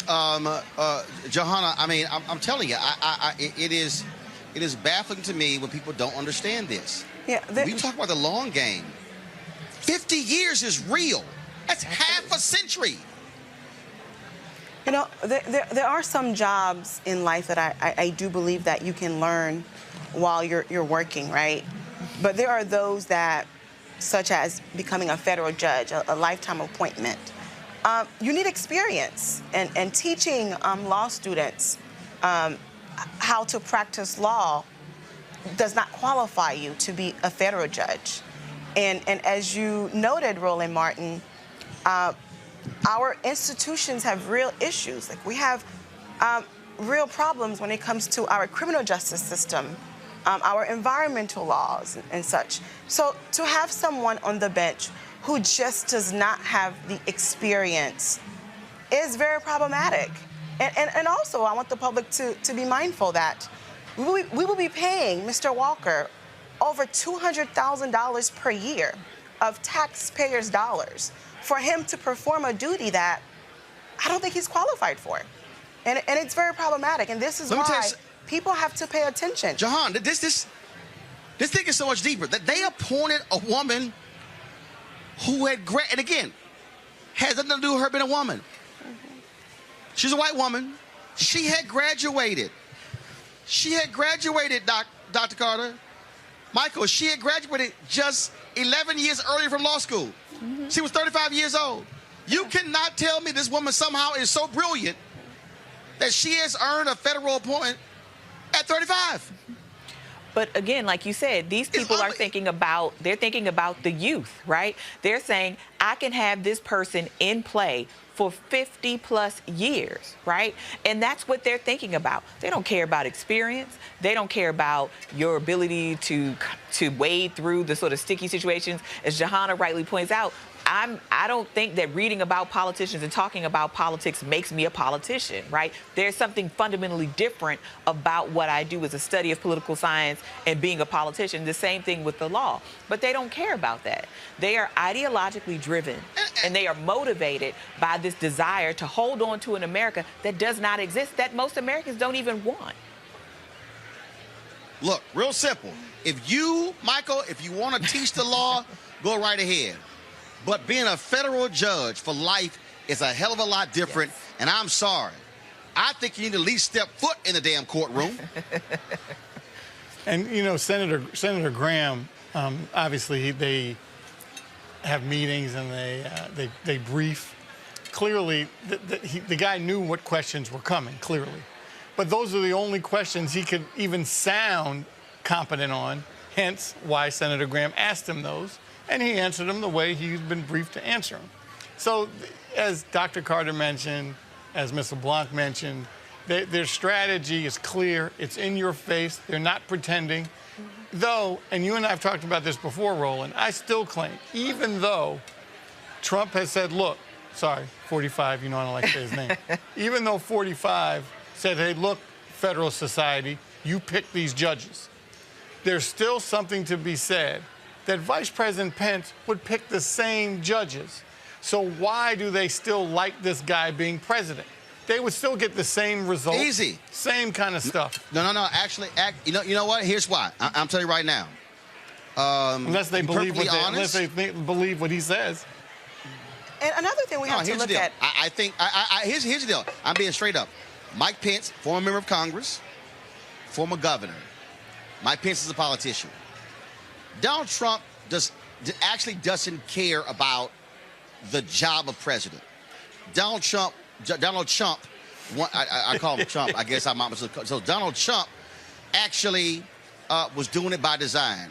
Johanna, I mean, I'm telling you, it is baffling to me when people don't understand this. Yeah, we talk about the long game. 50 years is real. That's half a century. You know, there are some jobs in life that I do believe that you can learn while you're working, right? But there are those that, such as becoming a federal judge, a lifetime appointment. You need experience, and teaching law students how to practice law does not qualify you to be a federal judge. And as you noted, Roland Martin, our institutions have real issues. Like, we have real problems when it comes to our criminal justice system, our environmental laws and such. So to have someone on the bench who just does not have the experience is very problematic. And also, I want the public to be mindful that we will be paying Mr. Walker over $200,000 per year of taxpayers' dollars for him to perform a duty that I don't think he's qualified for. And it's very problematic. And this is why people have to pay attention. Jahan, this thing is so much deeper. That they appointed a woman who had, and again, has nothing to do with her being a woman. She's a white woman. She had graduated. She had graduated, Dr. Carter. Michael, she had graduated just 11 years earlier from law school. She was 35 years old. You cannot tell me this woman somehow is so brilliant that she has earned a federal appointment at 35. But again, like you said, these people are thinking about the youth, right? They're saying, I can have this person in play for 50 plus years, right? And that's what they're thinking about. They don't care about experience. They don't care about your ability to wade through the sort of sticky situations. As Johanna rightly points out, I don't think that reading about politicians and talking about politics makes me a politician, right? There's something fundamentally different about what I do as a study of political science and being a politician. The same thing with the law. But they don't care about that. They are ideologically driven, and they are motivated by this desire to hold on to an America that does not exist, that most Americans don't even want. Look, real simple. If you, Michael, if you want to teach the law, go right ahead. But being a federal judge for life is a hell of a lot different, and I'm sorry. I think you need to at least step foot in the damn courtroom. And, you know, Senator Graham, obviously they have meetings and they brief. Clearly, the guy knew what questions were coming, clearly. But those are the only questions he could even sound competent on, hence why Senator Graham asked him those. And he answered them the way he's been briefed to answer them. So, as Dr. Carter mentioned, as Ms. LeBlanc mentioned, their strategy is clear. It's in your face. They're not pretending. Though, and you and I have talked about this before, Roland, I still claim, even though Trump has said, look, sorry, 45, you know I don't like to say his name. Even though 45 said, hey, look, federal society, you pick these judges. There's still something to be said that Vice President Pence would pick the same judges. So why do they still like this guy being president? They would still get the same results. Easy. Same kind of stuff. No. Actually, you know what? Here's why. I'm telling you right now. Unless they believe what he says. And another thing we have to look at. I think here's the deal. I'm being straight up. Mike Pence, former member of Congress, former governor. Mike Pence is a politician. Donald Trump actually doesn't care about the job of president. Donald Trump, I call him Trump. I guess I'm not. So Donald Trump actually was doing it by design.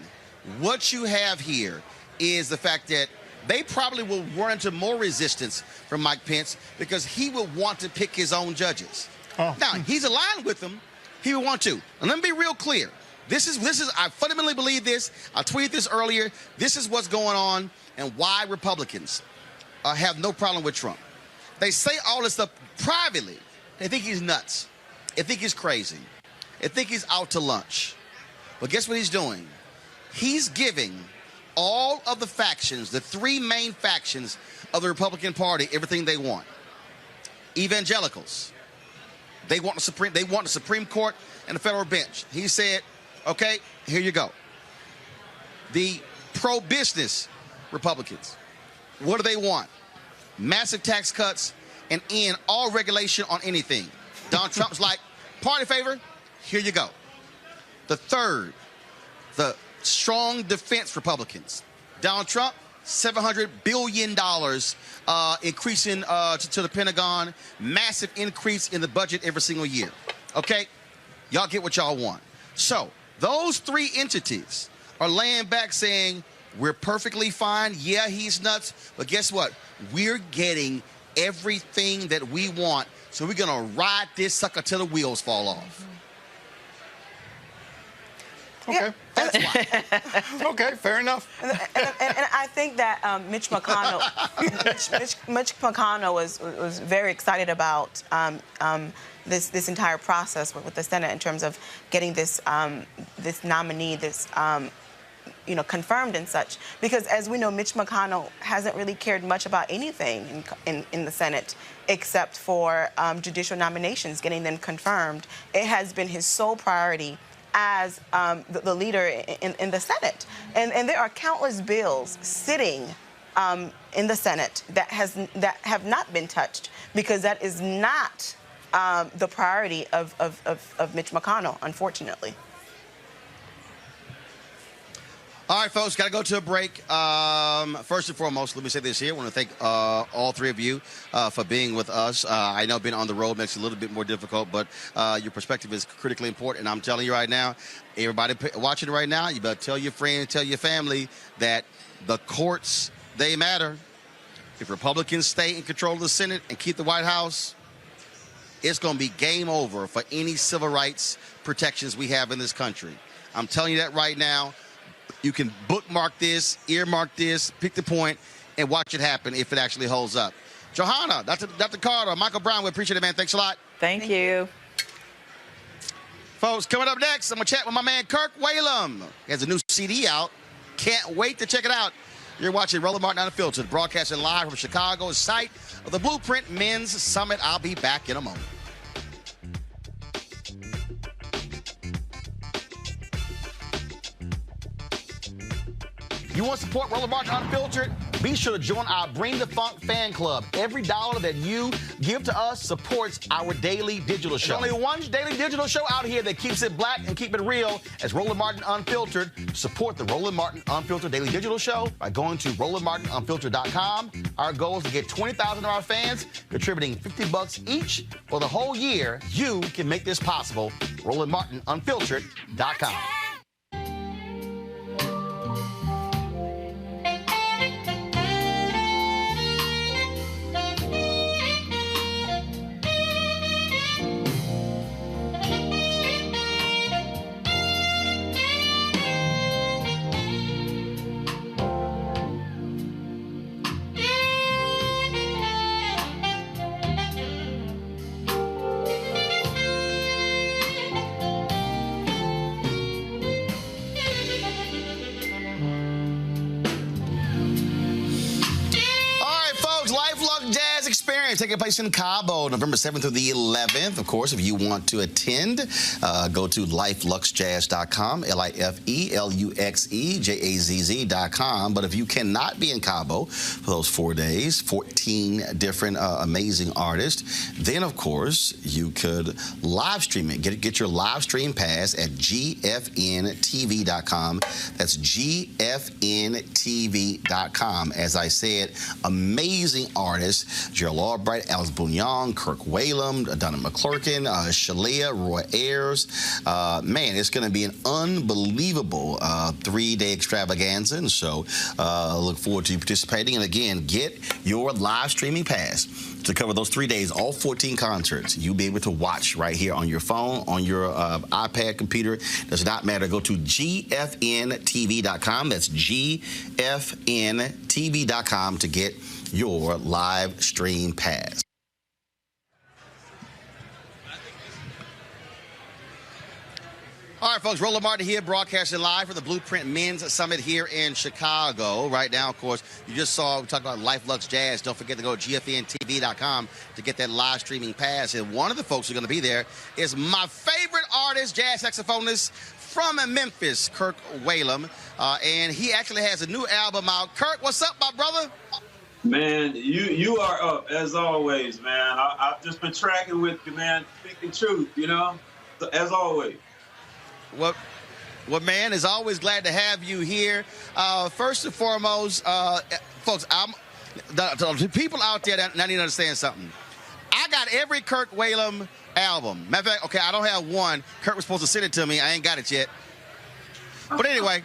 What you have here is the fact that they probably will run into more resistance from Mike Pence because he will want to pick his own judges. Oh. Now, he's aligned with them. He would want to. And let me be real clear. This is. I fundamentally believe this. I tweeted this earlier. This is what's going on and why Republicans have no problem with Trump. They say all this stuff privately. They think he's nuts. They think he's crazy. They think he's out to lunch. But guess what he's doing? He's giving all of the factions, the three main factions of the Republican Party, everything they want. Evangelicals. They want the Supreme Court and the federal bench. He said, okay, here you go. The pro-business Republicans, what do they want? Massive tax cuts and end all regulation on anything. Donald Trump's like, party favor, here you go. The third, the strong defense Republicans. Donald Trump, $700 billion increasing to the Pentagon, massive increase in the budget every single year. Okay, y'all get what y'all want. So those three entities are laying back saying, we're perfectly fine. Yeah, he's nuts. But guess what? We're getting everything that we want. So we're going to ride this sucker till the wheels fall off. Okay. That's why. Okay, fair enough. And I think that Mitch McConnell, Mitch McConnell was very excited about this entire process with the Senate in terms of getting this this nominee, confirmed and such. Because as we know, Mitch McConnell hasn't really cared much about anything in the Senate except for judicial nominations, getting them confirmed. It has been his sole priority as the leader in the Senate. And there are countless bills sitting in the Senate that have not been touched because that is not the priority of Mitch McConnell, unfortunately. All right, folks, got to go to a break. First and foremost, let me say this here. I want to thank all three of you for being with us. I know being on the road makes it a little bit more difficult, but your perspective is critically important. And I'm telling you right now, everybody watching right now, you better tell your friends, tell your family that the courts, they matter. If Republicans stay in control of the Senate and keep the White House, it's going to be game over for any civil rights protections we have in this country. I'm telling you that right now. You can bookmark this, earmark this, pick the point, and watch it happen if it actually holds up. Johanna, Dr. Carter, Michael Brown, we appreciate it, man. Thanks a lot. Thank you. Folks, coming up next, I'm going to chat with my man Kirk Whalum. He has a new CD out. Can't wait to check it out. You're watching Roland Martin Unfiltered, broadcasting live from Chicago's site of the Blueprint Men's Summit. I'll be back in a moment. You want to support Roland Martin Unfiltered? Be sure to join our Bring the Funk fan club. Every dollar that you give to us supports our daily digital show. There's only one daily digital show out here that keeps it black and keep it real as Roland Martin Unfiltered. Support the Roland Martin Unfiltered daily digital show by going to RolandMartinUnfiltered.com. Our goal is to get 20,000 of our fans contributing $50 each for the whole year. You can make this possible. RolandMartinUnfiltered.com. Taking place in Cabo, November 7th through the 11th. Of course, if you want to attend, go to lifeluxjazz.com, LIFELUXEJAZZ.com. But if you cannot be in Cabo for those 4 days, 14 different amazing artists, then, of course, you could live stream it. Get your live stream pass at GFNTV.com. That's GFNTV.com. As I said, amazing artists, Gerald Albright, Alice Bouillon, Kirk Whalum, Donna McClurkin, Shalia, Roy Ayers. Man, it's going to be an unbelievable 3-day extravaganza, and so look forward to you participating. And again, get your live streaming pass to cover those 3 days, all 14 concerts. You'll be able to watch right here on your phone, on your iPad, computer. Does not matter. Go to GFNTV.com. That's GFNTV.com to get your live stream pass. All right, folks, Roland Martin here, broadcasting live from the Blueprint Men's Summit here in Chicago. Right now, of course, you just saw, we talked about Life Lux Jazz. Don't forget to go to GFNTV.com to get that live streaming pass. And one of the folks who are going to be there is my favorite artist, jazz saxophonist from Memphis, Kirk Whalum. And he actually has a new album out. Kirk, what's up, my brother? Man, you are up, as always, man. I've just been tracking with you, man, speaking truth, you know, so, as always. Well, man, is always glad to have you here. First and foremost, folks, the people out there that need to understand something. I got every Kirk Whalum album. Matter of fact, okay, I don't have one. Kirk was supposed to send it to me. I ain't got it yet. But anyway,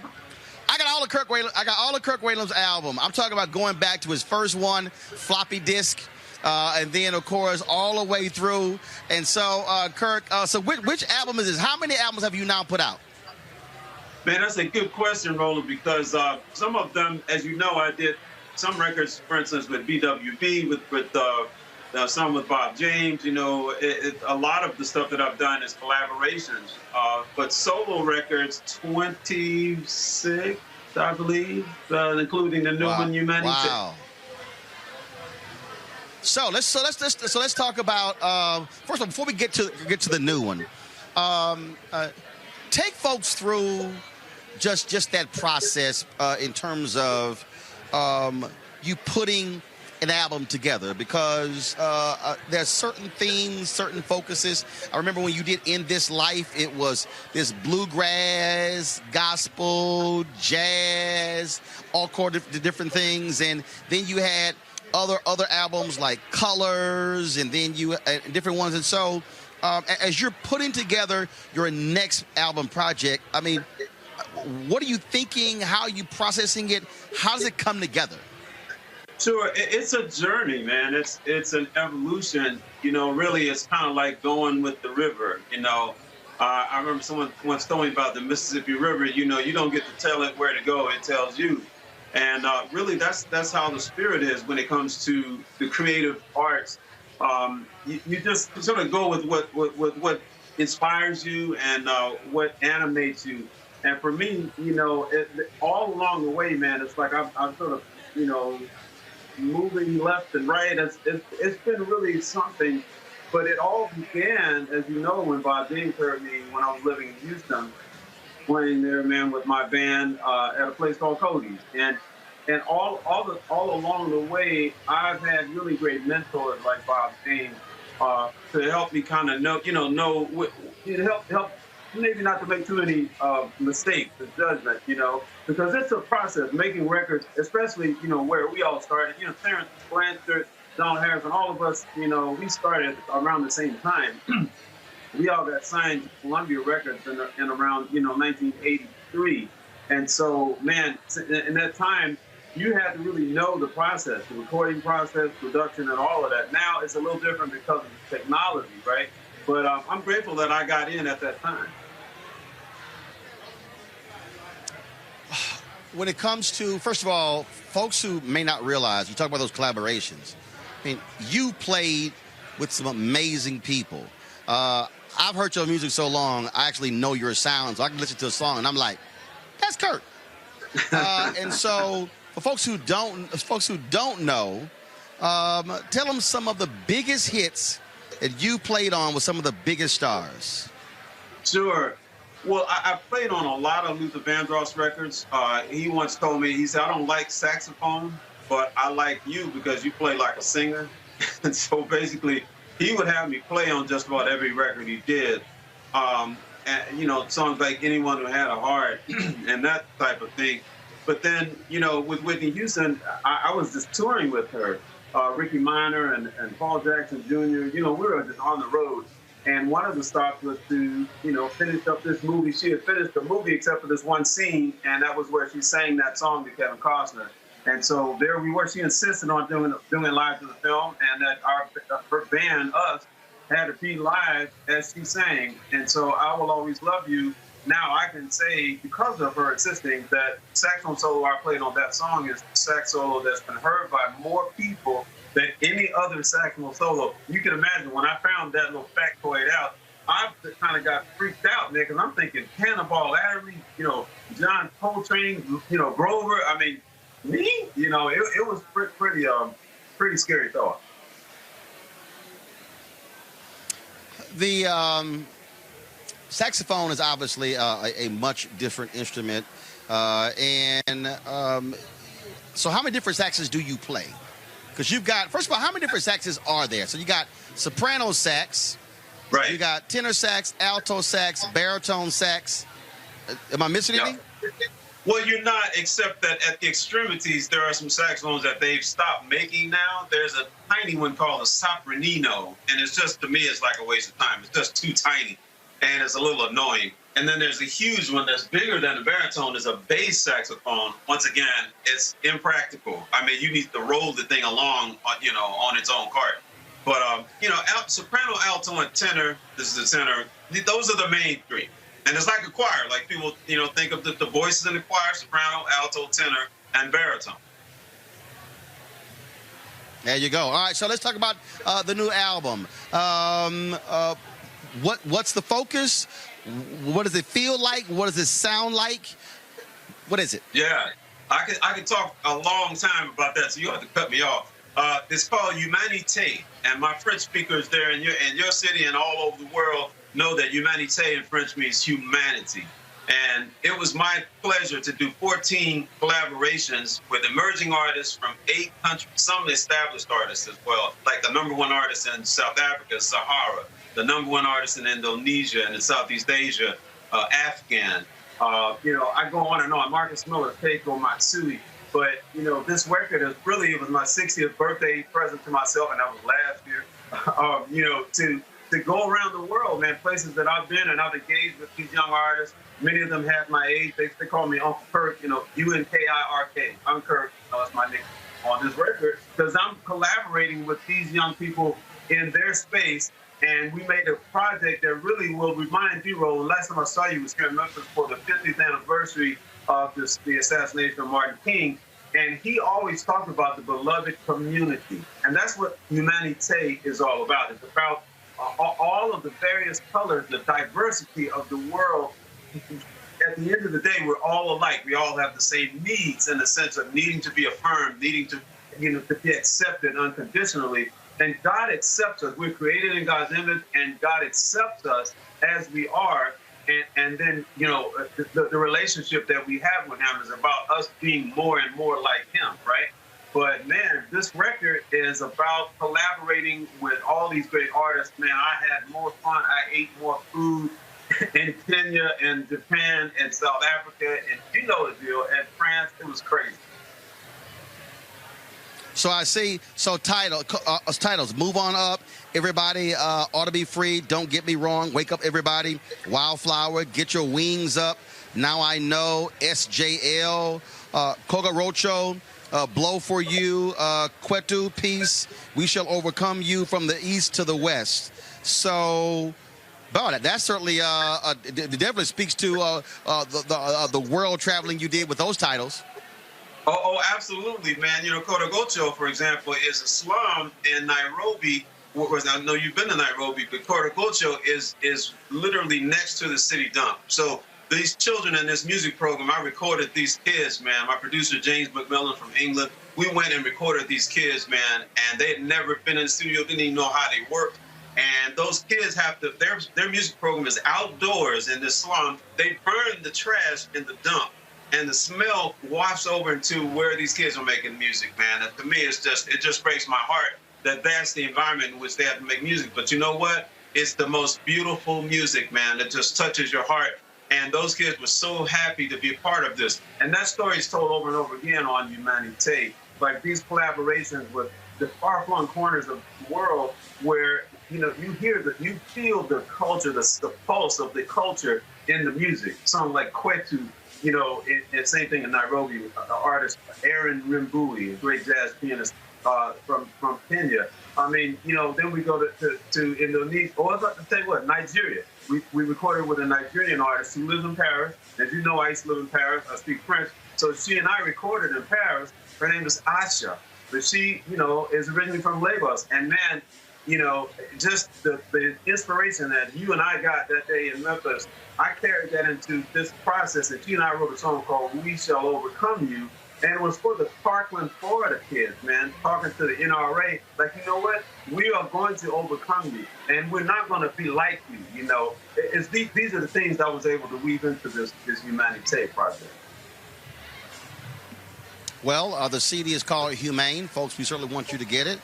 I got all of Kirk Whalum's album. I'm talking about going back to his first one, floppy disk. And then, of course, all the way through. And so, Kirk, so which album is this? How many albums have you now put out? Man, that's a good question, Roland, because some of them, as you know, I did some records, for instance, with BWB, with some with Bob James. You know, a lot of the stuff that I've done is collaborations. But solo records, 26, I believe, including the new one you mentioned. Wow. So let's talk about first of all, before we get to the new one, take folks through just that process in terms of you putting an album together? Because there's certain themes, certain focuses. I remember when you did In This Life, it was this bluegrass, gospel, jazz, all kinds of different things. And then you had other albums like Colors, and then you different ones. And so as you're putting together your next album project, I mean, what are you thinking? How are you processing it? How does it come together? Sure, it's a journey, man. It's an evolution. You know, really, it's kind of like going with the river. You know, I remember someone once told me about the Mississippi River. You know, you don't get to tell it where to go; it tells you. And really, that's how the spirit is when it comes to the creative arts. You just sort of go with what inspires you and what animates you. And for me, you know, all along the way, man, it's like I'm sort of, you know, moving left and right. It's been really something. But it all began, as you know, when Bob James heard me when I was living in Houston, playing there, man, with my band at a place called Cody's. And all along the way, I've had really great mentors like Bob James to help me kind of know help maybe not to make too many mistakes and judgment, you know, because it's a process making records, especially, you know, where we all started. You know, Terrence Blanchard, Donald Harrison, all of us, you know, we started around the same time. We all got signed to Columbia Records in around, you know, 1983. And so, man, in that time, you had to really know the process, the recording process, production, and all of that. Now it's a little different because of the technology, right? But I'm grateful that I got in at that time. When it comes to, first of all, folks who may not realize, you talk about those collaborations. I mean, you played with some amazing people. I've heard your music so long, I actually know your sound, so I can listen to a song and I'm like, that's Kurt. And so, for folks who don't know, tell them some of the biggest hits that you played on with some of the biggest stars. Sure. Well, I played on a lot of Luther Vandross records. He once told me, he said, I don't like saxophone, but I like you because you play like a singer. And so basically, he would have me play on just about every record he did. And, you know, songs like Anyone Who Had a Heart and that type of thing. But then, you know, with Whitney Houston, I was just touring with her. Ricky Minor and Paul Jackson Jr., you know, we were just on the road. And one of the stops was to, you know, finish up this movie. She had finished the movie except for this one scene, and that was where she sang that song to Kevin Costner. And so there we were. She insisted on doing live to the film, and that her band, us, had to be live as she sang. And so I Will Always Love You. Now I can say, because of her insisting, that the saxophone solo I played on that song is the sax solo that's been heard by more people than any other saxophone solo. You can imagine when I found that little factoid out, I kind of got freaked out, man, because I'm thinking Cannonball Adderley, you know, John Coltrane, you know, Grover. I mean, me, you know, it was pretty scary thought. The saxophone is obviously a much different instrument, so how many different saxes do you play? Because you've got, first of all, how many different saxes are there? So you got soprano sax, right? You got tenor sax, alto sax, baritone sax. Am I missing anything? Well, you're not, except that at the extremities, there are some saxophones that they've stopped making now. There's a tiny one called a sopranino, and it's just, to me, it's like a waste of time. It's just too tiny, and it's a little annoying. And then there's a huge one that's bigger than the baritone, is a bass saxophone. Once again, it's impractical. I mean, you need to roll the thing along, you know, on its own cart. But, you know, soprano, alto, and tenor, this is the tenor, those are the main three. And it's like a choir. Like people, you know, think of the voices in the choir: soprano, alto, tenor, and baritone. There you go. All right, so let's talk about the new album. What's the focus? What does it feel like? What does it sound like? What is it? Yeah, I can talk a long time about that, so you have to cut me off. It's called Humanité, and my French speakers there in your city and all over the world know that humanité in French means humanity. And it was my pleasure to do 14 collaborations with emerging artists from 8 countries, some established artists as well, like the #1 artist in South Africa, Sahara, the #1 artist in Indonesia and in Southeast Asia, Afghan. I go on and on. Marcus Miller, Keiko Matsui. But, this record is really, it was my 60th birthday present to myself, and that was last year. To go around the world, man, places that I've been and I've engaged with these young artists. Many of them have my age. They call me Uncle Kirk, UNKIRK. Uncle Kirk, that's my nickname on this record, because I'm collaborating with these young people in their space. And we made a project that really will remind you, Roland. Last time I saw you was here in Memphis for the 50th anniversary of the assassination of Martin King. And he always talked about the beloved community. And that's what Humanité is all about. It's about all of the various colors, the diversity of the world. At the end of the day, we're all alike. We all have the same needs in the sense of needing to be affirmed, needing to, to be accepted unconditionally. And God accepts us. We're created in God's image, and God accepts us as we are. And then, the relationship that we have with him is about us being more and more like him, right? But, man, this record is about collaborating with all these great artists. Man, I had more fun. I ate more food in Kenya and Japan and South Africa. And you know the deal. And France, it was crazy. So I see, titles, Move On Up, Everybody Ought to Be Free, Don't Get Me Wrong, Wake Up Everybody, Wildflower, Get Your Wings Up, Now I Know, SJL, Koga Rocho, Blow For You, Kwetu, Peace, We Shall Overcome You, From the East to the West. So, that certainly definitely speaks to the world traveling you did with those titles. Oh, absolutely, man. Kodagocho, for example, is a slum in Nairobi. I know you've been to Nairobi, but Kodagocho is literally next to the city dump. So these children in this music program, I recorded these kids, man. My producer, James McMillan from England, we went and recorded these kids, man, and they had never been in the studio, didn't even know how they worked. And those kids have to, their music program is outdoors in this slum. They burn the trash in the dump. And the smell wafts over into where these kids are making music, man. And to me, it just breaks my heart that that's the environment in which they have to make music. But you know what? It's the most beautiful music, man. It just touches your heart. And those kids were so happy to be a part of this. And that story is told over and over again on Humanité. Like these collaborations with the far-flung corners of the world where, you feel the culture, the pulse of the culture in the music. Something like Kwetu, and same thing in Nairobi, the artist Aaron Rimbui, a great jazz pianist from Kenya. I mean, then we go to Indonesia, or I'll tell you what, Nigeria. We recorded with a Nigerian artist who lives in Paris. As you know, I used to live in Paris. I speak French. So she and I recorded in Paris. Her name is Asha, but she, is originally from Lagos. And man, just the inspiration that you and I got that day in Memphis, I carried that into this process. And she and I wrote a song called We Shall Overcome You. And it was for the Parkland, Florida kids, man, talking to the NRA. Like, you know what? We are going to overcome you. And we're not going to be like you, These are the things I was able to weave into this Humanité project. Well, the CD is called Humane. Folks, we certainly want you to get it.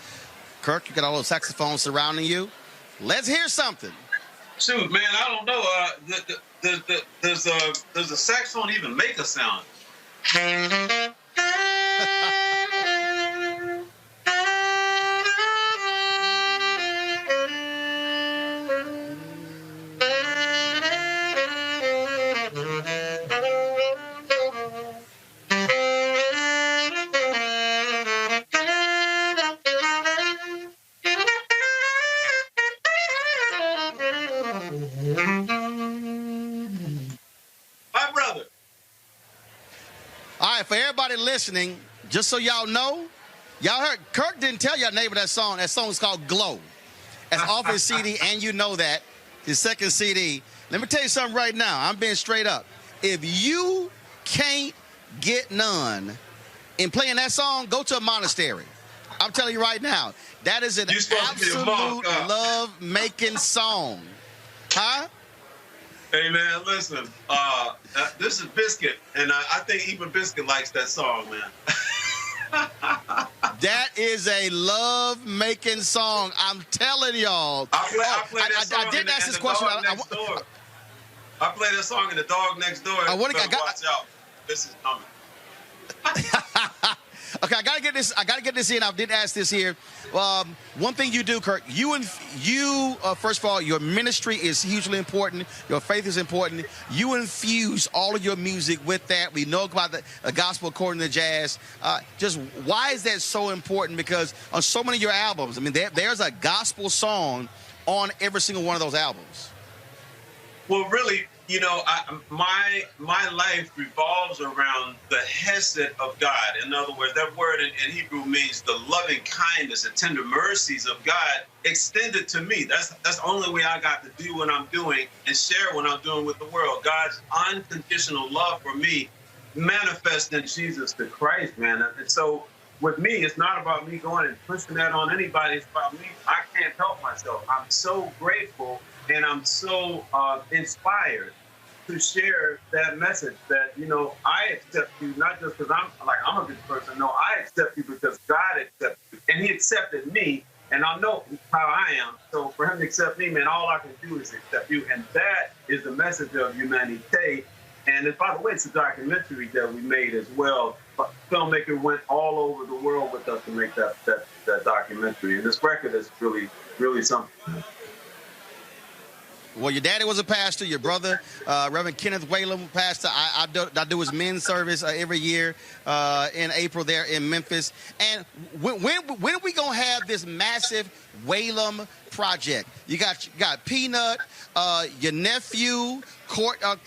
Kirk, you got all those saxophones surrounding you. Let's hear something. Shoot, man, I don't know. Does the saxophone even make a sound? For everybody listening, just so y'all know, y'all heard Kirk didn't tell y'all the name of that song. That song is called Glow. That's off his CD, and you know that. His second CD. Let me tell you something right now. I'm being straight up. If you can't get none in playing that song, go to a monastery. I'm telling you right now. That is an absolute love-making song. Huh? Hey, man, listen. This is Biscuit, and I think even Biscuit likes that song, man. That is a love-making song. I'm telling y'all. I play that song. I didn't ask this question. I play that song in the dog next door. Watch out. This is coming. Okay, I gotta get this. I gotta get this in. I did ask this here. One thing you do, Kirk. You first of all, your ministry is hugely important. Your faith is important. You infuse all of your music with that. We know about the gospel according to jazz. Just why is that so important? Because on so many of your albums, I mean, there's a gospel song on every single one of those albums. Well, really, you know, my life revolves around the hesed of God. In other words, that word in Hebrew means the loving kindness and tender mercies of God extended to me. That's the only way I got to do what I'm doing and share what I'm doing with the world. God's unconditional love for me manifest in Jesus the Christ, man. And so with me, it's not about me going and pushing that on anybody. It's about me. I can't help myself. I'm so grateful and I'm so inspired to share that message that, you know, I accept you, not just because I'm a good person. No, I accept you because God accepts you. And he accepted me, and I know how I am. So for him to accept me, man, all I can do is accept you. And that is the message of humanity. And by the way, it's a documentary that we made as well. But the filmmaker went all over the world with us to make that documentary. And this record is really, really something. Well, your daddy was a pastor. Your brother, Reverend Kenneth Whalum, pastor. I do his men's service every year in April there in Memphis. And when are we gonna have this massive Whalum project? You got Peanut, your nephew.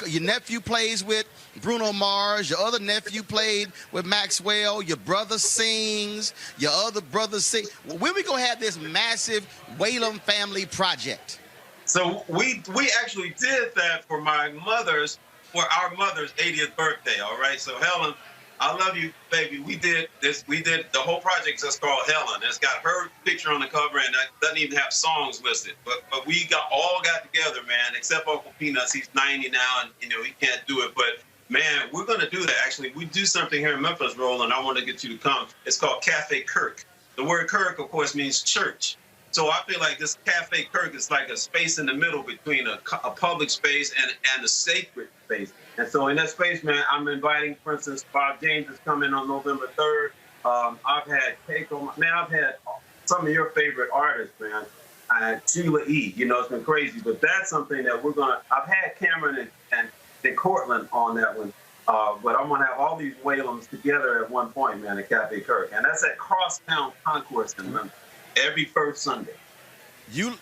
Your nephew plays with Bruno Mars. Your other nephew played with Maxwell. Your brother sings. Your other brother sings. When are we gonna have this massive Whalum family project? So we actually did that for our mother's 80th birthday, all right? So Helen, I love you, baby. We did this. We did the whole project just called Helen. It's got her picture on the cover and that doesn't even have songs listed. But we all got together, man, except Uncle Peanuts. He's 90 now and, you know, he can't do it. But, man, we're going to do that, actually. We do something here in Memphis, Roland. I want to get you to come. It's called Cafe Kirk. The word Kirk, of course, means church. So I feel like this Cafe Kirk is like a space in the middle between a public space and a sacred space. And so in that space, man, I'm inviting, for instance, Bob James is coming on November 3rd. I've had Keiko, man, I've had some of your favorite artists, man. Sheila E., you know, it's been crazy. But that's something that I've had Cameron and Cortland on that one. But I'm going to have all these Whalums together at one point, man, at Cafe Kirk. And that's at Crosstown Concourse in Memphis. Every first Sunday. You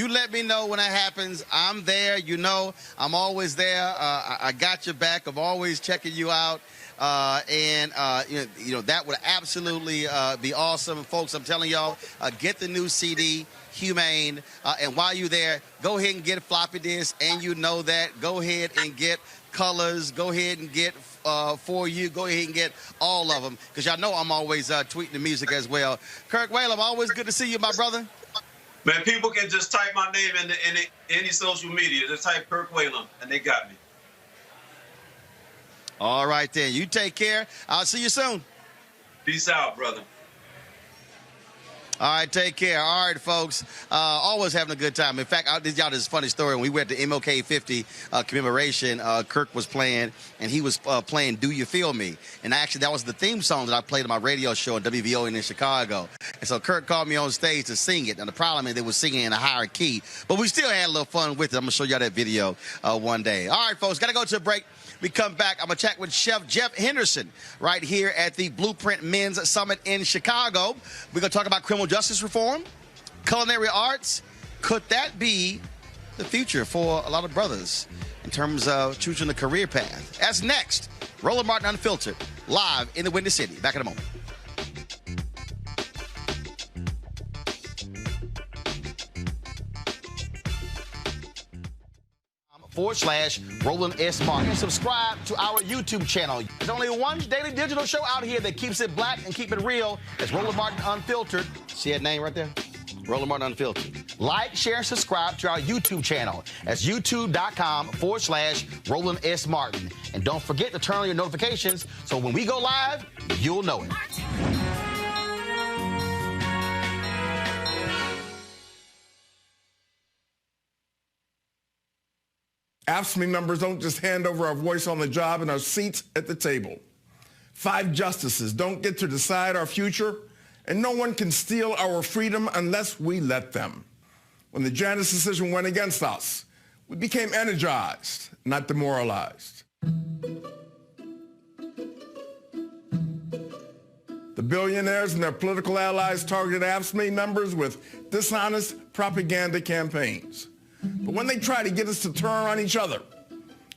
let me know when that happens. I'm there. You know, I'm always there. I got your back. I'm always checking you out. And you know, that would absolutely be awesome. Folks, I'm telling y'all, get the new CD, Humane. And while you're there, go ahead and get floppy disk. And you know that. Go ahead and get colors. Go ahead and get For You. Go ahead and get all of them, because y'all know I'm always tweeting the music as well. Kirk Whalum, always good to see you, my brother. Man, people can just type my name in any social media. Just type Kirk Whalum, and they got me. All right, then. You take care. I'll see you soon. Peace out, brother. All right, take care. All right, folks. Always having a good time. In fact, I'll tell y'all this funny story. When we went to MLK 50 commemoration, Kirk was playing, and he was playing Do You Feel Me? And actually, that was the theme song that I played on my radio show at WVO in Chicago. And so Kirk called me on stage to sing it. And the problem is they were singing in a higher key. But we still had a little fun with it. I'm going to show y'all that video one day. All right, folks. Got to go to a break. We come back. I'm going to chat with Chef Jeff Henderson right here at the Blueprint Men's Summit in Chicago. We're going to talk about criminal justice reform, culinary arts. Could that be the future for a lot of brothers in terms of choosing a career path? That's next. Roland Martin Unfiltered, live in the Windy City. Back in a moment. /Roland S. Martin. And subscribe to our YouTube channel. There's only one daily digital show out here that keeps it black and keep it real. It's Roland Martin Unfiltered. See that name right there? Roland Martin Unfiltered. Like, share, and subscribe to our YouTube channel. That's youtube.com/Roland S. Martin. And don't forget to turn on your notifications so when we go live, you'll know it. AFSCME members don't just hand over our voice on the job and our seats at the table. 5 justices don't get to decide our future, and no one can steal our freedom unless we let them. When the Janus decision went against us, we became energized, not demoralized. The billionaires and their political allies targeted AFSCME members with dishonest propaganda campaigns. But when they try to get us to turn on each other,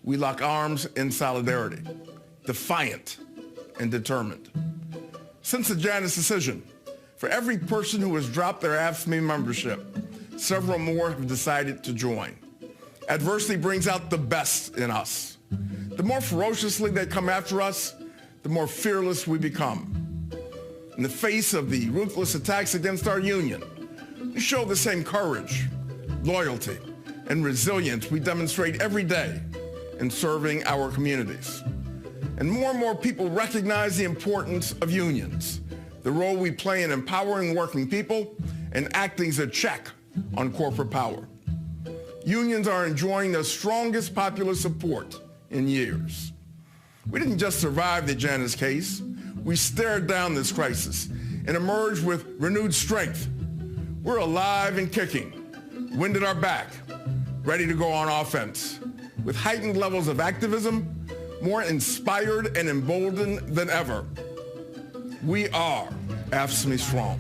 we lock arms in solidarity, defiant and determined. Since the Janus decision, for every person who has dropped their AFSCME membership, several more have decided to join. Adversity brings out the best in us. The more ferociously they come after us, the more fearless we become. In the face of the ruthless attacks against our union, we show the same courage, loyalty, and resilience we demonstrate every day in serving our communities. And more people recognize the importance of unions, the role we play in empowering working people and acting as a check on corporate power. Unions are enjoying the strongest popular support in years. We didn't just survive the Janus case, we stared down this crisis and emerged with renewed strength. We're alive and kicking, wind at our back, ready to go on offense, with heightened levels of activism, more inspired and emboldened than ever. We are AFSCME strong.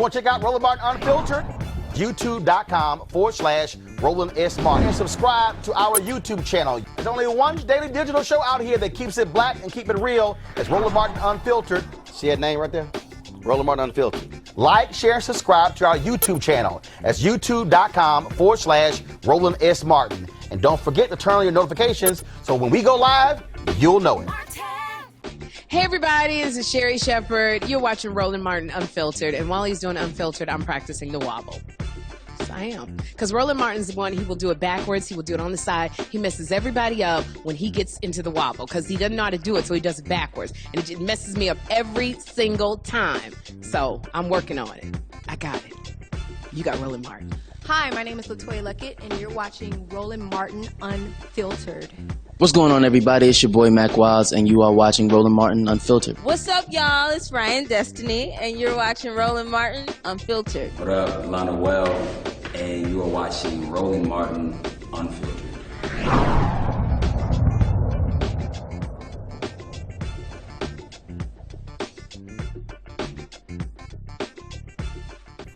Want to check out Roland Martin Unfiltered? YouTube.com/Roland S. Martin. And subscribe to our YouTube channel. There's only one daily digital show out here that keeps it black and keep it real. It's Roland Martin Unfiltered. See that name right there? Roland Martin Unfiltered. Like, share, and subscribe to our YouTube channel. That's youtube.com/Roland S. Martin. And don't forget to turn on your notifications so when we go live, you'll know it. Hey everybody, this is Sherry Shepherd. You're watching Roland Martin Unfiltered, and while he's doing Unfiltered, I'm practicing the wobble. Yes, I am. Because Roland Martin's the one, he will do it backwards, he will do it on the side. He messes everybody up when he gets into the wobble, because he doesn't know how to do it, so he does it backwards. And it messes me up every single time. So, I'm working on it. I got it. You got Roland Martin. Hi, my name is LaToya Luckett, and you're watching Roland Martin Unfiltered. What's going on, everybody? It's your boy Mac Wiles, and you are watching Roland Martin Unfiltered. What's up, y'all? It's Ryan Destiny, and you're watching Roland Martin Unfiltered. What up, Lana Well, and you are watching Roland Martin Unfiltered.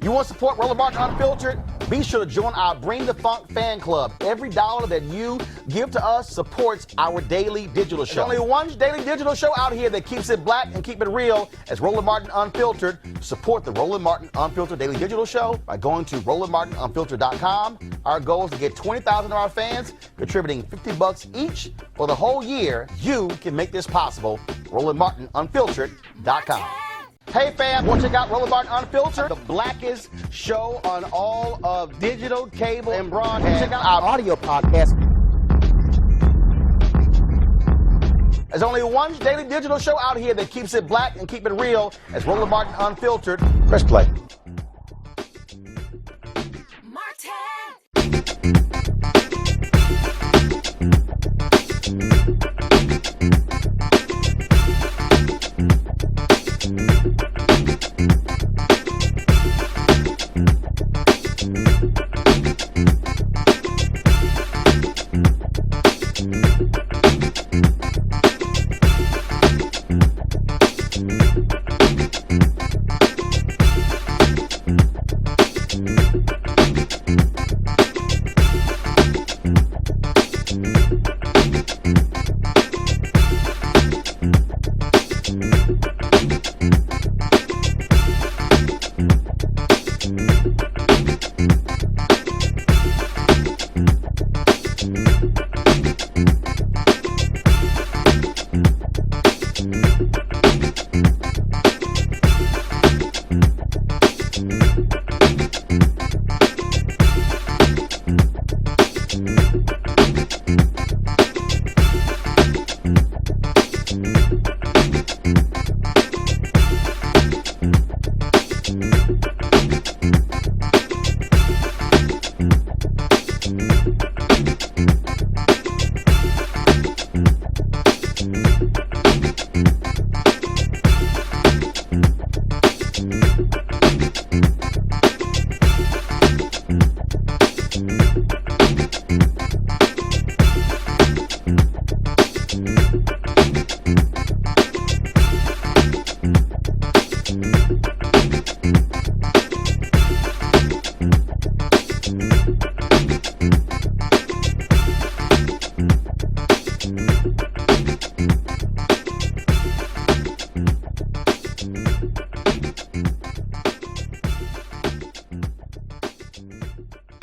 You want to support Roland Martin Unfiltered? Be sure to join our Bring the Funk fan club. Every dollar that you give to us supports our daily digital show. There's only one daily digital show out here that keeps it black and keep it real. As Roland Martin Unfiltered. Support the Roland Martin Unfiltered daily digital show by going to RolandMartinUnfiltered.com. Our goal is to get 20,000 of our fans contributing $50 each for the whole year. You can make this possible. RolandMartinUnfiltered.com. Hey fam, want to check out Roland Martin Unfiltered? The blackest show on all of digital, cable, and broadcast. Check out our audio podcast. There's only one daily digital show out here that keeps it black and keep it real. It's Roland Martin Unfiltered. Press play. Martin.